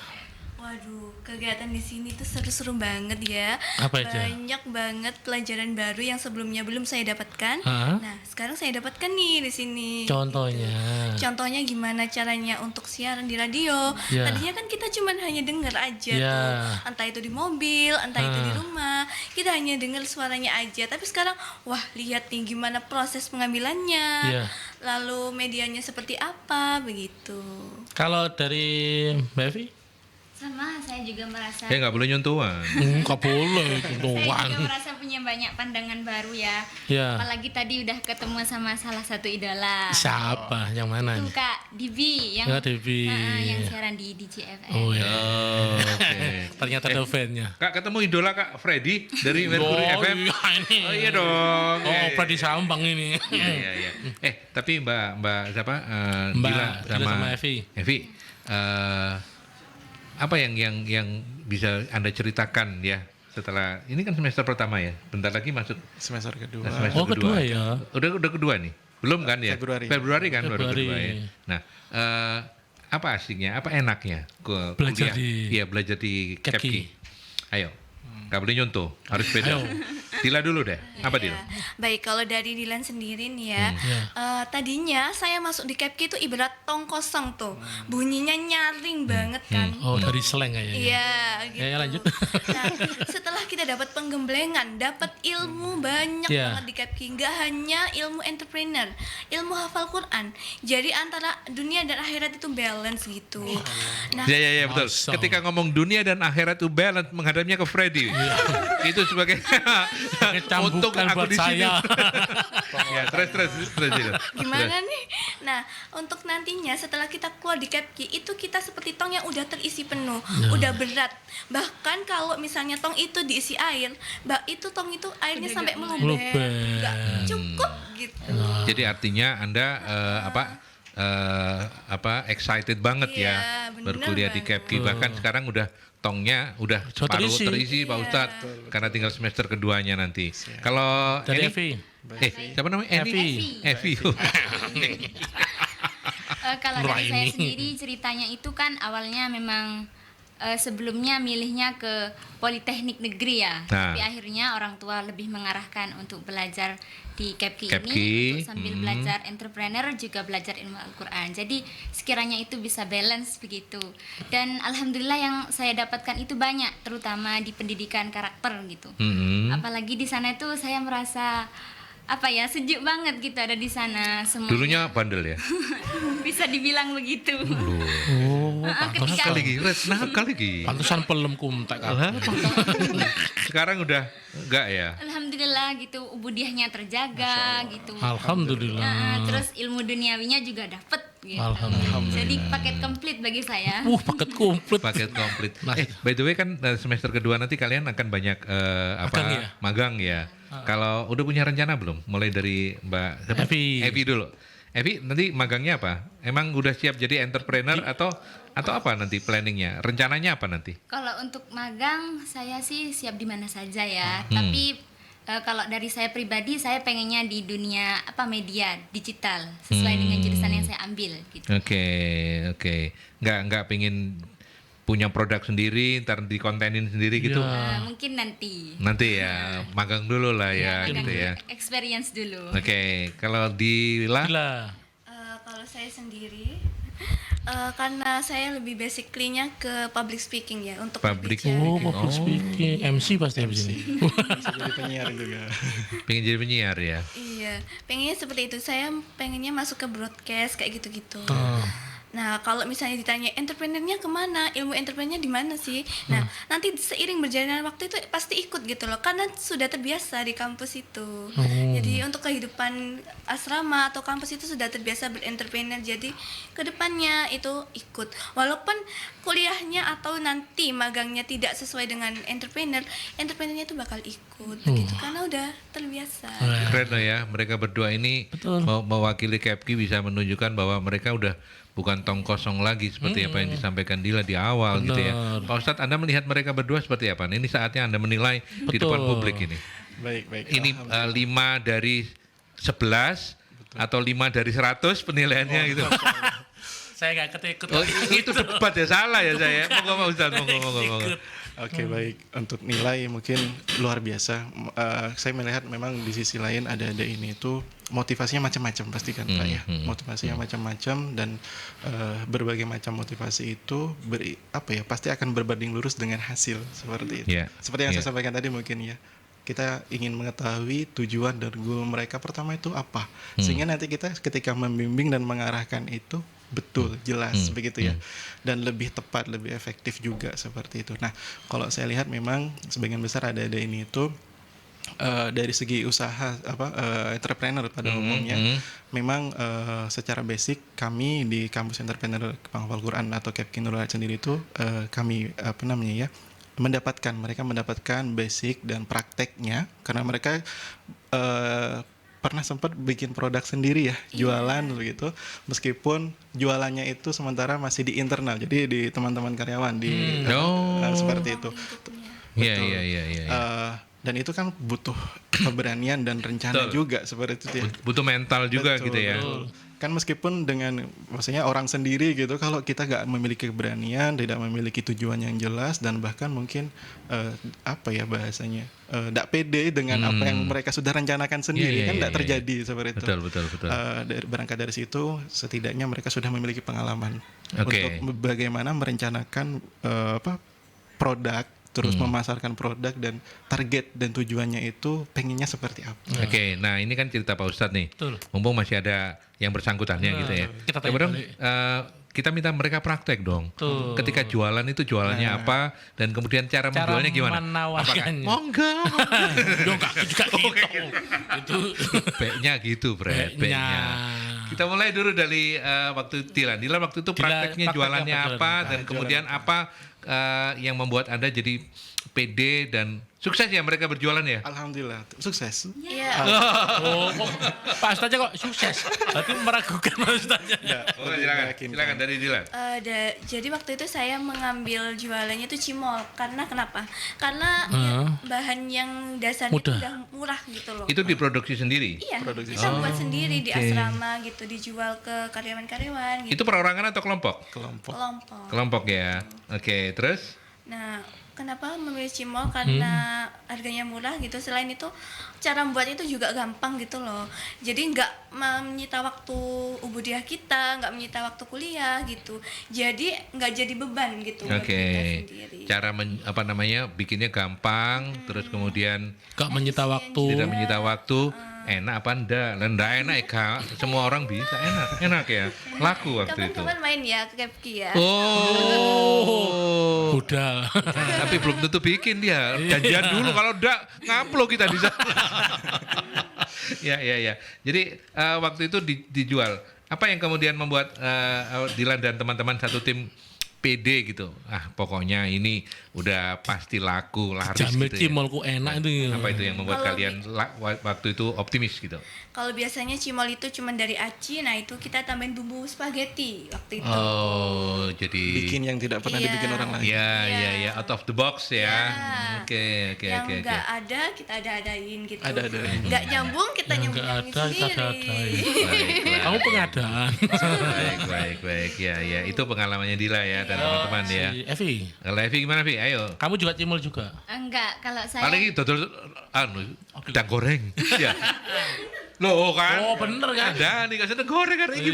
S4: Waduh, kegiatan di sini tuh seru-seru banget ya.
S2: Apa aja?
S4: Banyak banget pelajaran baru yang sebelumnya belum saya dapatkan.
S2: Hah?
S4: Nah, sekarang saya dapatkan nih di sini.
S2: Contohnya.
S4: Contohnya gimana caranya untuk siaran di radio.
S2: Ya.
S4: Tadinya kan kita cuma hanya dengar aja
S2: Ya.
S4: tuh. Entah itu di mobil, entah itu di rumah. Kita hanya dengar suaranya aja. Tapi sekarang, wah lihat nih gimana proses pengambilannya.
S2: Ya.
S4: Lalu medianya seperti apa, begitu.
S2: Kalau dari Mbak Evi?
S5: Sama, saya juga merasa
S1: Nggak boleh nyontohan.
S2: Enggak boleh,
S5: saya
S2: doang.
S5: juga merasa punya banyak pandangan baru ya.
S2: Ya.
S5: Apalagi tadi udah ketemu sama salah satu idola.
S2: Siapa? Yang mana
S5: Tuh
S2: nih?
S5: Kak Dibi yang
S2: Ya, Dibi.
S5: yang siaran di DJFM.
S2: Oh ya.
S1: Oke.
S2: Ternyata ada fan-nya.
S1: Kak, ketemu idola Kak Freddy dari Mercury
S2: Oh,
S1: FM.
S2: iya ini.
S1: Oh iya dong.
S2: Oh, Freddy Sambang ini.
S1: Iya. Tapi Mbak siapa?
S2: Mbak Dila sama Evi.
S1: Evi, apa yang bisa Anda ceritakan ya setelah ini kan semester pertama ya, bentar lagi masuk
S3: Semester kedua.
S1: semester
S2: Oh, kedua ya.
S1: Udah kedua nih, belum kan ya?
S3: Februari.
S1: Kan baru
S2: Februari.
S1: kedua ya. Nah, apa asiknya, apa enaknya
S2: Belajar
S1: belajar di
S2: KEPKI.
S1: KEPKI? Ayo, nggak boleh nyontoh, harus beda.
S2: Ayo.
S1: Dila dulu deh, apa Dila?
S4: Ya. Baik, kalau dari Dilan sendiri nih ya,
S2: Ya.
S4: tadinya saya masuk di KEPKI itu ibarat tong kosong tuh, bunyinya nyaring banget kan.
S2: Oh, dari slang kayaknya.
S4: Iya, gitu.
S2: Ya, lanjut.
S4: Nah, setelah kita dapat penggemblengan, dapat ilmu banyak
S2: Ya.
S4: banget di KEPKI, nggak hanya ilmu entrepreneur, ilmu hafal Quran. Jadi antara dunia dan akhirat itu balance gitu. Nah,
S1: Ya betul.
S2: Masya
S1: Ketika ngomong dunia dan akhirat itu balance, menghadapnya ke Freddy. Itu sebagai untuk
S2: Cambukan
S1: aku
S2: buat
S1: di sini.
S2: saya.
S1: Ya, terus.
S4: gimana nih? Nah, untuk nantinya setelah kita keluar di KEPKI itu kita seperti tong yang udah terisi penuh, udah berat. Bahkan kalau misalnya tong itu diisi air, itu tong itu airnya sampai meluber,
S2: Meluber.
S4: nggak cukup gitu.
S1: Jadi artinya Anda excited banget
S4: Iya,
S1: ya
S4: bener
S1: berkuliah di
S4: banget.
S1: KEPKI. Bahkan sekarang udah tongnya udah
S2: Sudah
S1: separuh
S2: terisi.
S1: terisi Pak Ustadz, karena tinggal semester keduanya nanti. Kalau
S2: Dari
S1: Eni,
S2: Evi.
S1: siapa namanya?
S2: Evi.
S1: Evi.
S5: Kalau dari saya
S2: Nuraini.
S5: sendiri ceritanya itu kan awalnya memang sebelumnya milihnya ke Politeknik Negeri ya,
S1: Nah.
S5: tapi akhirnya orang tua lebih mengarahkan untuk belajar di KEPKI
S1: KEPKI,
S5: ini untuk sambil belajar entrepreneur juga belajar ilmu Al-Quran. Jadi sekiranya itu bisa balance begitu. Dan alhamdulillah yang saya dapatkan itu banyak, terutama di pendidikan karakter gitu.
S1: Mm-mm.
S5: Apalagi di sana itu saya merasa sejuk banget gitu ada di sana semuanya.
S1: Dulunya bandel ya.
S5: Bisa dibilang begitu.
S2: Oh,
S5: Ketika
S1: Nakal lagi.
S2: pantesan pelem kumtek.
S1: Sekarang udah enggak ya?
S5: alhamdulillah gitu ubudiahnya terjaga gitu.
S2: Alhamdulillah.
S5: Terus ilmu duniawinya juga dapet gitu.
S2: Alhamdulillah.
S5: Jadi paket komplit bagi saya.
S2: Paket komplit.
S1: Paket komplit.
S2: Nah.
S1: By the way kan semester kedua nanti kalian akan banyak
S2: Magang ya?
S1: magang ya. Kalau udah punya rencana belum? Mulai dari Mbak siapa?
S2: Evi.
S1: Evi dulu. Evi nanti magangnya apa? Emang udah siap jadi entrepreneur atau apa nanti planningnya? Rencananya apa nanti?
S5: Kalau untuk magang saya sih siap di mana saja ya. Tapi kalau dari saya pribadi saya pengennya di dunia media digital sesuai dengan jurusan yang saya ambil gitu.
S1: Oke. Nggak pengen punya produk sendiri, ntar dikontenin sendiri gitu.
S5: Mungkin nanti.
S1: Nanti ya, magang dulu lah ya,
S5: Magang
S1: gitu ya.
S5: experience dulu.
S1: Oke, kalau Dila,
S2: Gila.
S4: Kalau saya sendiri karena saya lebih basically-nya ke public speaking ya untuk
S1: Public
S4: berbicara.
S2: Oh, public speaking. MC pasti habis ini.
S3: Bisa jadi penyiar juga.
S1: pengen jadi penyiar ya.
S4: Iya, pengennya seperti itu. Saya pengennya masuk ke broadcast kayak gitu-gitu.
S2: Oh.
S4: Nah, kalau misalnya ditanya entrepreneurnya kemana, ilmu entrepreneurnya di mana sih? Nah, nanti seiring berjalannya waktu itu pasti ikut gitu loh, karena sudah terbiasa di kampus itu. Jadi untuk kehidupan asrama atau kampus itu sudah terbiasa berentrepreneur. Jadi kedepannya itu ikut. Walaupun kuliahnya atau nanti magangnya tidak sesuai dengan entrepreneurnya itu bakal ikut, begitu karena udah terbiasa.
S1: Keren loh ya, mereka berdua ini
S2: Betul.
S1: mewakili KEPKI bisa menunjukkan bahwa mereka udah bukan tong kosong lagi seperti apa yang disampaikan Dila di awal gitu ya.
S2: Benar.
S1: Pak Ustadz, Anda melihat mereka berdua seperti apa? Ini saatnya Anda menilai di depan
S2: Betul.
S1: publik ini.
S3: Baik.
S1: Ini 5 dari 11 atau 5 dari 100 penilaiannya gitu.
S2: Saya nggak ikut.
S1: Oh, itu debat ya, salah ya saya. Monggo Pak Ustadz, monggo.
S3: Oke, baik. Untuk nilai mungkin luar biasa. Saya melihat memang di sisi lain ada ini itu motivasinya macam-macam pasti kan Pak ya. Motivasinya macam-macam dan berbagai macam motivasi itu pasti akan berbanding lurus dengan hasil seperti itu.
S1: Yeah.
S3: Seperti yang
S1: Yeah.
S3: saya sampaikan tadi mungkin ya. Kita ingin mengetahui tujuan dan goal mereka pertama itu apa. Sehingga nanti kita ketika membimbing dan mengarahkan itu betul, jelas begitu ya. Dan lebih tepat, lebih efektif juga seperti itu. Nah, kalau saya lihat memang sebagian besar ada ini itu dari segi usaha entrepreneur pada umumnya memang secara basic kami di kampus entrepreneur Penghafal Quran atau KEPKI Nurul Hayat sendiri itu kami mereka mendapatkan basic dan prakteknya karena mereka pernah sempat bikin produk sendiri ya, jualan begitu, meskipun jualannya itu sementara masih di internal, jadi di teman-teman karyawan seperti itu.
S1: Iya.
S3: Dan itu kan butuh keberanian dan rencana juga seperti itu ya.
S1: Butuh mental juga
S3: Betul,
S1: gitu ya.
S3: betul. Kan meskipun dengan maksudnya orang sendiri gitu, kalau kita nggak memiliki keberanian, tidak memiliki tujuan yang jelas dan bahkan mungkin bahasanya tidak pede dengan apa yang mereka sudah rencanakan sendiri, kan tidak terjadi seperti itu.
S1: Betul.
S3: Berangkat dari situ, setidaknya mereka sudah memiliki pengalaman
S1: Oke.
S3: untuk bagaimana merencanakan produk, terus memasarkan produk dan target dan tujuannya itu pengennya seperti apa.
S1: Oke, nah ini kan cerita Pak Ustadz nih.
S2: Betul.
S1: Mumpung masih ada yang bersangkutannya gitu ya.
S2: Kita tanya
S1: Coba dong,
S2: balik.
S1: kita minta mereka praktek dong.
S2: Betul.
S1: Ketika jualan itu jualannya apa dan kemudian cara menjualnya gimana?
S2: menawarkannya.
S1: Monggo.
S2: Dong kaki juga gitu. Itu
S1: B-nya gitu, Bre. B-nya. Kita mulai dulu dari waktu Dila. Dila waktu itu prakteknya
S2: praktek
S1: jualannya
S2: apa
S1: apa
S2: jualan?
S1: dan kemudian apa yang membuat Anda jadi pede dan sukses ya mereka berjualan ya.
S3: Alhamdulillah sukses.
S4: Iya.
S2: Oh, kok Pak Ustadznya kok sukses? Berarti meragukan Pak Ustadznya.
S1: Oh, silakan dari Dilan.
S4: Jadi waktu itu saya mengambil jualannya itu cimol karena kenapa? Karena ya, bahan yang dasarnya itu
S2: Mudah.
S4: udah murah gitu loh.
S1: Itu diproduksi sendiri.
S4: Iya,
S3: Produksi
S4: kita buat sendiri di
S1: oke.
S4: asrama gitu, dijual ke karyawan-karyawan gitu.
S1: Itu perorangan atau kelompok?
S3: Kelompok.
S4: Kelompok.
S1: Kelompok ya. Oke, terus?
S4: Nah, kenapa memilih cimol? Karena harganya murah gitu. Selain itu, cara membuatnya itu juga gampang gitu loh. Jadi nggak menyita waktu ubudiah kita, nggak menyita waktu kuliah gitu. Jadi nggak jadi beban gitu buat
S1: Oke.
S4: kita sendiri.
S1: Cara bikinnya gampang, terus kemudian
S2: Gak menyita waktu.
S1: tidak menyita waktu. Enak apa enggak? Enggak enak ya, Kak. Semua orang bisa enak ya. Laku waktu itu.
S4: Kapan-kapan main ya ke Kepki ya.
S1: Oh.
S2: Udah.
S1: Tapi belum tentu bikin dia. Janjian dulu kalau enggak ngaplo kita di sana. Ya. Jadi waktu itu dijual. Apa yang kemudian membuat Dilan dan teman-teman satu tim pede gitu? Pokoknya ini udah pasti laku, laris
S2: Jamil
S1: gitu ya.
S2: cimolku enak itu.
S1: Apa itu yang membuat
S4: Kalau
S1: kalian waktu itu optimis gitu?
S4: Kalau biasanya cimol itu cuma dari aci, nah itu kita tambahin bumbu spaghetti waktu itu.
S1: Oh, jadi
S3: Bikin yang tidak pernah
S4: Iya.
S3: dibikin orang lain.
S1: ya, out of the box ya.
S4: Ya.
S1: Oke.
S4: Yang nggak ada kita ada-adain gitu.
S3: Ada-adain.
S4: Nggak nyambung kita
S2: Yang
S4: nyambung
S2: nggak ada, kita ada-adain.
S1: Baik.
S2: Kamu pengadaan.
S1: Baik. Ya. Itu pengalamannya Dila ya dan teman-teman ya.
S2: Si Evi,
S1: Kalau Evi gimana, Vi? Ayo.
S2: kamu juga cimol juga?
S5: Enggak, kalau saya
S1: Paling dodol gedang goreng. Ya. Loh kan?
S2: Oh, bener kan?
S1: Ada nih kasih goreng kan ini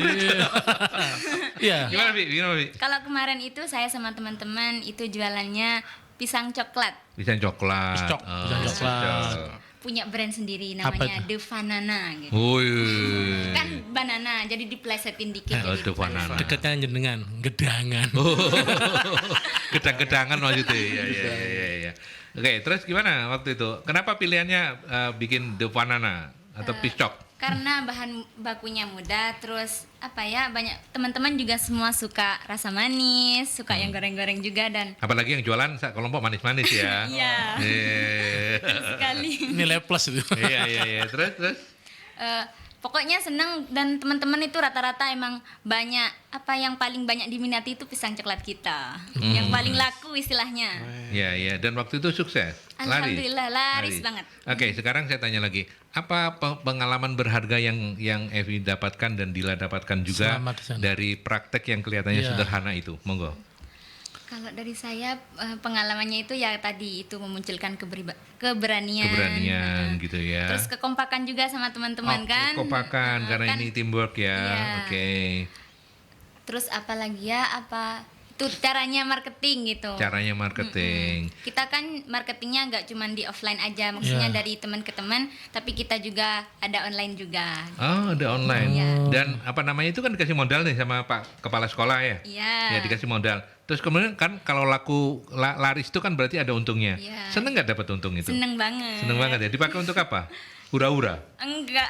S2: Iya.
S1: Gimana, Vi?
S5: kalau kemarin itu saya sama teman-teman itu jualannya pisang coklat.
S1: Pisang coklat.
S2: Pisang coklat.
S5: Punya brand sendiri
S2: Apa
S5: namanya
S2: itu?
S5: The Banana gitu.
S1: Woi.
S5: Kan banana jadi diplesetin dikit.
S1: Oh,
S5: jadi
S1: The Banana.
S2: Dekatnya jenengan, gedangan.
S1: Gedang-gedangan maksudnya. Ya. Oke, terus gimana waktu itu? Kenapa pilihannya bikin The Banana atau piscok?
S5: Karena bahan bakunya mudah, terus banyak teman-teman juga semua suka rasa manis, suka yang goreng-goreng juga dan
S1: Apalagi yang jualan kelompok manis-manis ya.
S5: Iya. sekali.
S2: Nilai plus itu.
S1: Iya. Terus.
S5: Pokoknya senang dan teman-teman itu rata-rata emang banyak yang paling banyak diminati itu pisang coklat kita. Yang paling laku istilahnya.
S1: Iya. Dan waktu itu sukses.
S5: Alhamdulillah laris banget.
S1: Oke, sekarang saya tanya lagi. Apa pengalaman berharga yang Evi dapatkan dan Dila dapatkan juga
S2: Selama di sana.
S1: dari praktek yang kelihatannya
S2: Iya.
S1: sederhana itu? Monggo.
S5: Kalau dari saya pengalamannya itu ya tadi itu memunculkan keberanian.
S1: Keberanian gitu ya.
S5: Terus kekompakan juga sama teman-teman kan.
S1: Kekompakan karena
S5: Kan.
S1: ini teamwork ya.
S5: Iya.
S1: Oke.
S5: Terus apalagi ya itu caranya marketing gitu.
S1: Caranya marketing.
S5: Kita kan marketingnya nggak cuma di offline aja, maksudnya
S2: Iya.
S5: dari teman ke teman, tapi kita juga ada online juga.
S1: Oh, ada online.
S5: Iya.
S1: Dan apa namanya itu kan dikasih modal nih sama Pak Kepala Sekolah ya?
S5: Iya.
S1: Ya dikasih modal. Terus kemudian kan kalau laris itu kan berarti ada untungnya.
S5: Iya.
S1: Seneng nggak dapat untung itu?
S5: Seneng banget.
S1: Seneng banget ya. Dipakai untuk apa? Hura-hura.
S5: Enggak.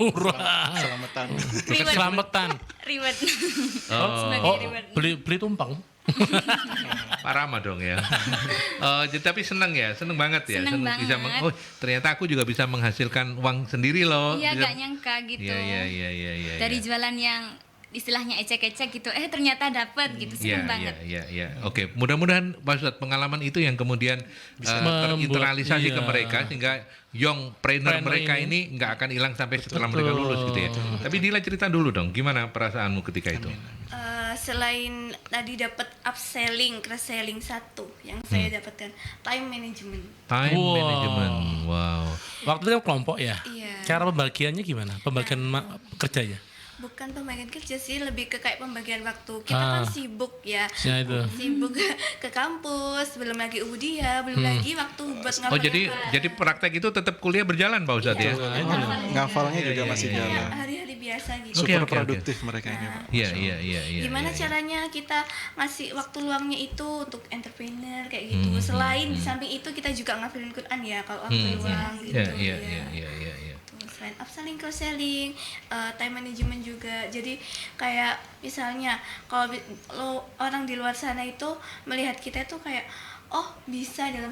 S2: Murah.
S3: Selamatan.
S5: Ribet.
S2: Keselamatan.
S5: Ribet.
S1: Oh,
S5: Sebagai ribet.
S2: beli tumpang.
S1: Pak Rama dong ya. Tapi seneng ya, seneng banget ya.
S5: Seneng
S1: Bisa
S5: banget.
S1: ternyata aku juga bisa menghasilkan uang sendiri loh.
S5: Iya,
S1: Bisa-
S5: gak nyangka gitu.
S1: Iya.
S5: Dari jualan yang istilahnya ecek-ecek gitu, ternyata dapat gitu, seneng banget.
S1: Iya. Oke, mudah-mudahan Pak Ustadz pengalaman itu yang kemudian
S2: membuat-
S1: terinternalisasi ke
S2: iya.
S1: mereka sehingga young trainer
S2: Trainer
S1: mereka
S2: ini.
S1: ini nggak akan hilang sampai setelah mereka lulus gitu ya. Tapi Dila cerita dulu dong, gimana perasaanmu ketika itu?
S4: Selain tadi dapat upselling, cross-selling satu yang saya dapatkan time management.
S1: Time
S2: Wow.
S1: management, wow.
S2: Waktu itu kan kelompok ya.
S4: Iya.
S2: Cara pembagiannya gimana? Pembagian kerjanya?
S4: Bukan pembagian kerja sih, lebih ke kayak pembagian waktu. Kita kan
S2: Ah.
S4: sibuk ya.
S2: Ya itu.
S4: Sibuk ke kampus, belum lagi ubudiah, belum lagi waktu buat
S1: Oh jadi praktek itu tetap kuliah berjalan Pak Ustadz ya?
S3: Ngafalnya juga masih
S4: Iya,
S3: jalan.
S4: hari-hari biasa gitu.
S3: Super
S1: Oke.
S3: produktif mereka ini, Pak.
S1: Iya.
S4: Gimana caranya kita ngasih waktu luangnya itu untuk entrepreneur kayak gitu. Selain di samping itu kita juga ngafalin Quran ya kalau waktu luang gitu.
S1: Iya.
S4: Tuh, selain upselling, cross-selling, time management juga. Jadi kayak misalnya kalau orang di luar sana itu melihat kita itu kayak oh bisa dalam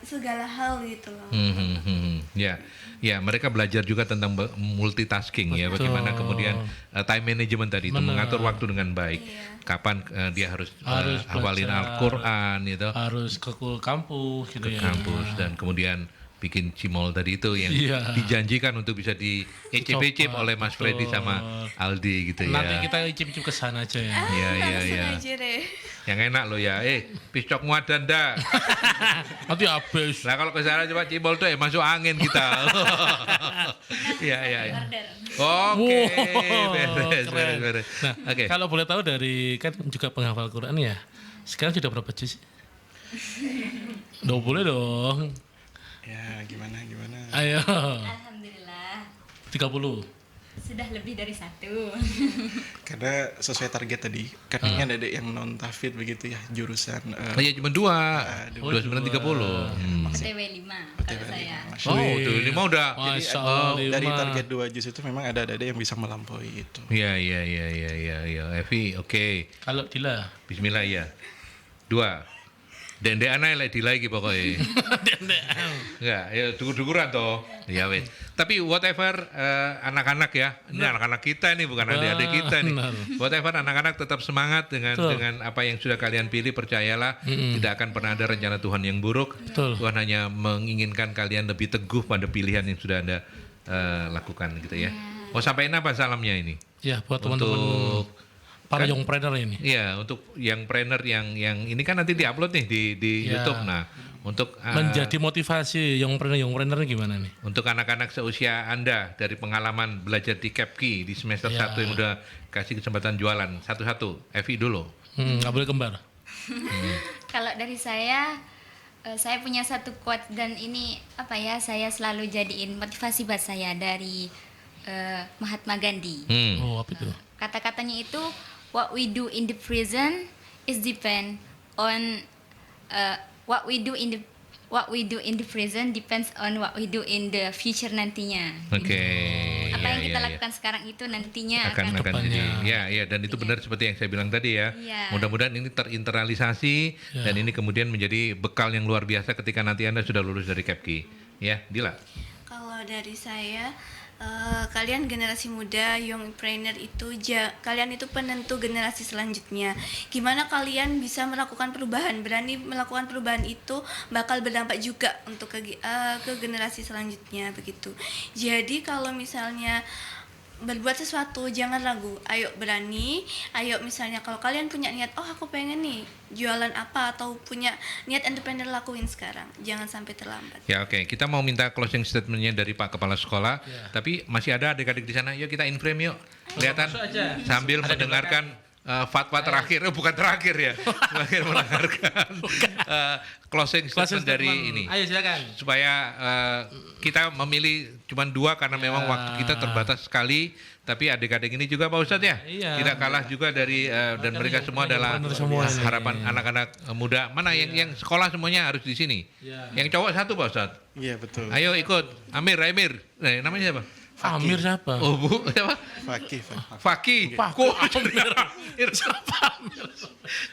S4: segala hal gitu loh.
S1: Ya, mereka belajar juga tentang multitasking ya,
S2: Betul.
S1: bagaimana kemudian time management tadi itu
S2: Benar.
S1: mengatur waktu dengan baik.
S4: Iya.
S1: Kapan dia harus hafalin
S2: belajar,
S1: Al-Qur'an gitu,
S2: harus ke kampus gitu
S1: ke
S2: ya.
S1: kampus dan kemudian bikin cimol tadi itu yang
S2: Iya.
S1: dijanjikan untuk bisa diicip-icip
S2: Coba,
S1: oleh Mas Freddy
S2: betul.
S1: sama Aldi gitu
S2: Nanti
S1: ya.
S2: kita icip-icip ke sana aja ya.
S1: Iya, iya,
S4: Langsung
S1: iya.
S4: aja deh.
S1: Yang enak loh ya. Piscok muadan dah.
S2: Nanti habis.
S1: Nah kalau ke sana coba cimol tuh masuk angin kita. Iya, iya, iya. Oke,
S2: Wow,
S1: beres,
S2: keren.
S1: beres.
S2: Nah,
S1: Oke.
S2: kalau boleh tahu dari kan juga penghafal Quran ya. Sekarang sudah berapa juz? Boleh dong.
S3: Ya gimana.
S2: Ayo.
S5: Alhamdulillah
S2: 30.
S5: sudah lebih dari 1.
S3: Karena sesuai target tadi, kan ada yang non tafid begitu ya, jurusan
S1: Oh iya cuma 2.
S3: dua.
S1: 2930.
S5: PTW 5 kalau saya.
S1: Oh, tuh ini mau udah.
S2: Masya Allah,
S3: Dari
S2: lima.
S3: target 2 juz itu memang ada yang bisa melampaui itu.
S1: Iya. Evi, oke.
S2: Kalau Dila.
S1: Bismillah ya. 2. Dendekan ae lek dilai iki pokoke. Enggak, ya dukur-dukuran toh. Ya wes. Tapi whatever anak-anak ya. Ini anak-anak kita ini bukan adik-adik kita nih.
S2: Benar.
S1: Whatever anak-anak tetap semangat
S2: Betul.
S1: dengan apa yang sudah kalian pilih, percayalah tidak akan pernah ada rencana Tuhan yang buruk.
S2: Betul.
S1: Tuhan hanya menginginkan kalian lebih teguh pada pilihan yang sudah Anda lakukan gitu ya. Mau sampaikan apa salamnya ini?
S2: Ya, buat teman-teman
S1: Untuk
S2: para
S1: kan-
S2: young trainer ini.
S1: Iya, untuk yang trainer yang ini kan nanti diupload nih di
S2: Ya.
S1: YouTube. Nah, untuk
S2: Menjadi motivasi young trainer ini gimana nih?
S1: untuk anak-anak seusia Anda dari pengalaman belajar di Kepki di semester
S2: Ya.
S1: 1 yang udah kasih kesempatan jualan satu-satu. Evi dulu.
S2: Nggak boleh kembar.
S5: Kalau dari saya punya satu quote dan ini apa ya, saya selalu jadiin motivasi buat saya dari Mahatma Gandhi.
S1: Hmm.
S2: Oh, apa itu?
S5: Kata-katanya itu, what we do in the present is depend on what we do in the present depends on what we do in the future nantinya.
S1: Oke.
S5: Apa
S1: Ya,
S5: yang kita
S1: ya, ya.
S5: lakukan sekarang itu nantinya
S1: akan
S2: Kedepannya.
S1: jadi ya dan itu benar seperti yang saya bilang tadi ya.
S5: Iya.
S1: Mudah-mudahan ini terinternalisasi
S2: Ya.
S1: dan ini kemudian menjadi bekal yang luar biasa ketika nanti Anda sudah lulus dari Kepki. Ya, Dila.
S4: Kalau dari saya, kalian generasi muda, young trainer itu, kalian itu penentu generasi selanjutnya. Gimana kalian bisa melakukan perubahan, berani melakukan perubahan itu bakal berdampak juga untuk ke generasi selanjutnya begitu. Jadi kalau misalnya berbuat sesuatu jangan ragu, ayo berani, ayo misalnya kalau kalian punya niat, oh aku pengen nih jualan apa atau punya niat entrepreneur, lakuin sekarang, jangan sampai terlambat.
S1: Ya oke, kita mau minta closing statementnya dari Pak Kepala Sekolah, tapi masih ada adik-adik di sana. Yuk kita in frame yuk, kelihatan sambil mendengarkan fatwa terakhir, bukan terakhir ya, terakhir mendengarkan closing statement dari ini.
S2: Ayo silakan.
S1: Supaya kita memilih cuma 2 karena memang waktu kita terbatas sekali. Tapi adik-adik ini juga Pak Ustadz ya,
S2: Iya.
S1: tidak kalah juga dari dan mereka semua adalah
S2: benar semua ini.
S1: harapan anak-anak muda. Mana yang sekolah semuanya harus di sini.
S2: Iya.
S1: Yang cowok 1 Pak Ustadz.
S3: Iya betul.
S1: Ayo ikut. Amir. Nah, namanya siapa?
S2: Amir siapa?
S1: Oh Bu, siapa?
S3: Fakih.
S1: Faki. Kok Amir?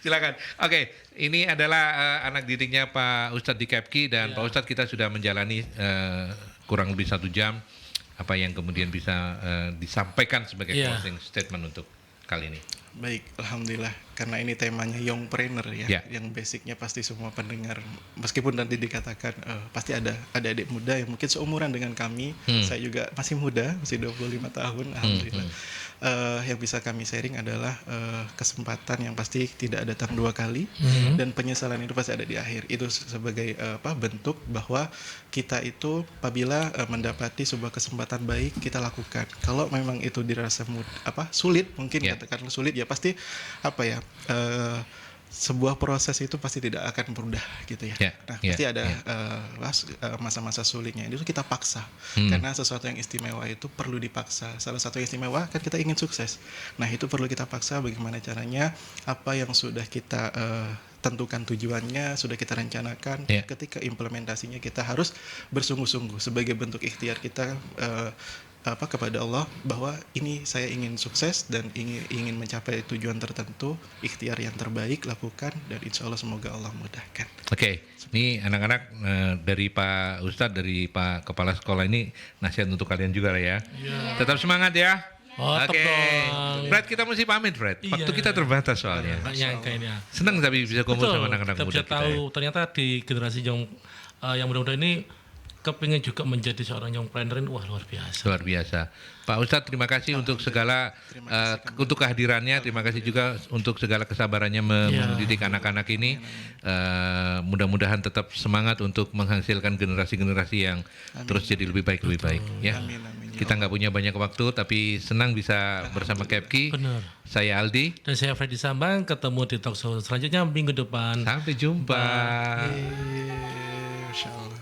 S1: Silakan. Oke, ini adalah anak didiknya Pak Ustadz di Kepki dan Pak Ustadz kita sudah menjalani kurang lebih 1 jam. Apa yang kemudian bisa disampaikan sebagai closing statement untuk kali ini?
S3: Baik, alhamdulillah. Karena ini temanya young trainer ya,
S1: Ya.
S3: yang basicnya pasti semua pendengar, meskipun nanti dikatakan pasti ada adik muda yang mungkin seumuran dengan kami. Saya juga masih muda, masih 25 tahun, alhamdulillah. Yang bisa kami sharing adalah kesempatan yang pasti tidak datang 2 kali, dan penyesalan itu pasti ada di akhir. Itu sebagai bentuk bahwa kita itu apabila mendapati sebuah kesempatan baik, kita lakukan. Kalau memang itu dirasa sulit, mungkin katakanlah sulit, ya pasti sebuah proses itu pasti tidak akan mudah gitu ya. Pasti ada masa-masa sulitnya. Itu kita paksa. Karena sesuatu yang istimewa itu perlu dipaksa. Salah satu yang istimewa kan kita ingin sukses. Nah, itu perlu kita paksa bagaimana caranya, apa yang sudah kita tentukan tujuannya, sudah kita rencanakan, ketika implementasinya kita harus bersungguh-sungguh sebagai bentuk ikhtiar kita kepada Allah bahwa ini saya ingin sukses dan ingin mencapai tujuan tertentu, ikhtiar yang terbaik lakukan, dan insya Allah semoga Allah mudahkan.
S1: Oke, ini anak-anak dari Pak Ustadz, dari Pak Kepala Sekolah ini nasihat untuk kalian juga lah ya. Tetap semangat ya.
S2: Oh,
S1: Oke, Fred, kita mesti pamit Fred. Waktu kita terbatas soalnya.
S2: Nyangka ini ya.
S1: Senang tapi bisa kumpul sama anak-anak
S2: kita
S1: muda
S2: bisa
S1: kita.
S2: tahu
S1: Ya.
S2: ternyata di generasi yang muda-muda ini kepingin juga menjadi seorang young planner ini, wah luar biasa.
S1: Luar biasa. Pak Ustadz, terima kasih untuk segala untuk kehadirannya. Terima kasih juga untuk segala kesabarannya mendidik anak-anak ini. Mudah-mudahan tetap semangat untuk menghasilkan generasi-generasi yang terus jadi lebih baik. Ya.
S3: Amin, amin.
S1: Kita nggak punya banyak waktu, tapi senang bisa bersama Kepki.
S2: Benar.
S1: Saya Aldi.
S2: Dan saya Freddy Sambang, ketemu di talk show selanjutnya minggu depan.
S1: Sampai jumpa.
S3: Masya Allah.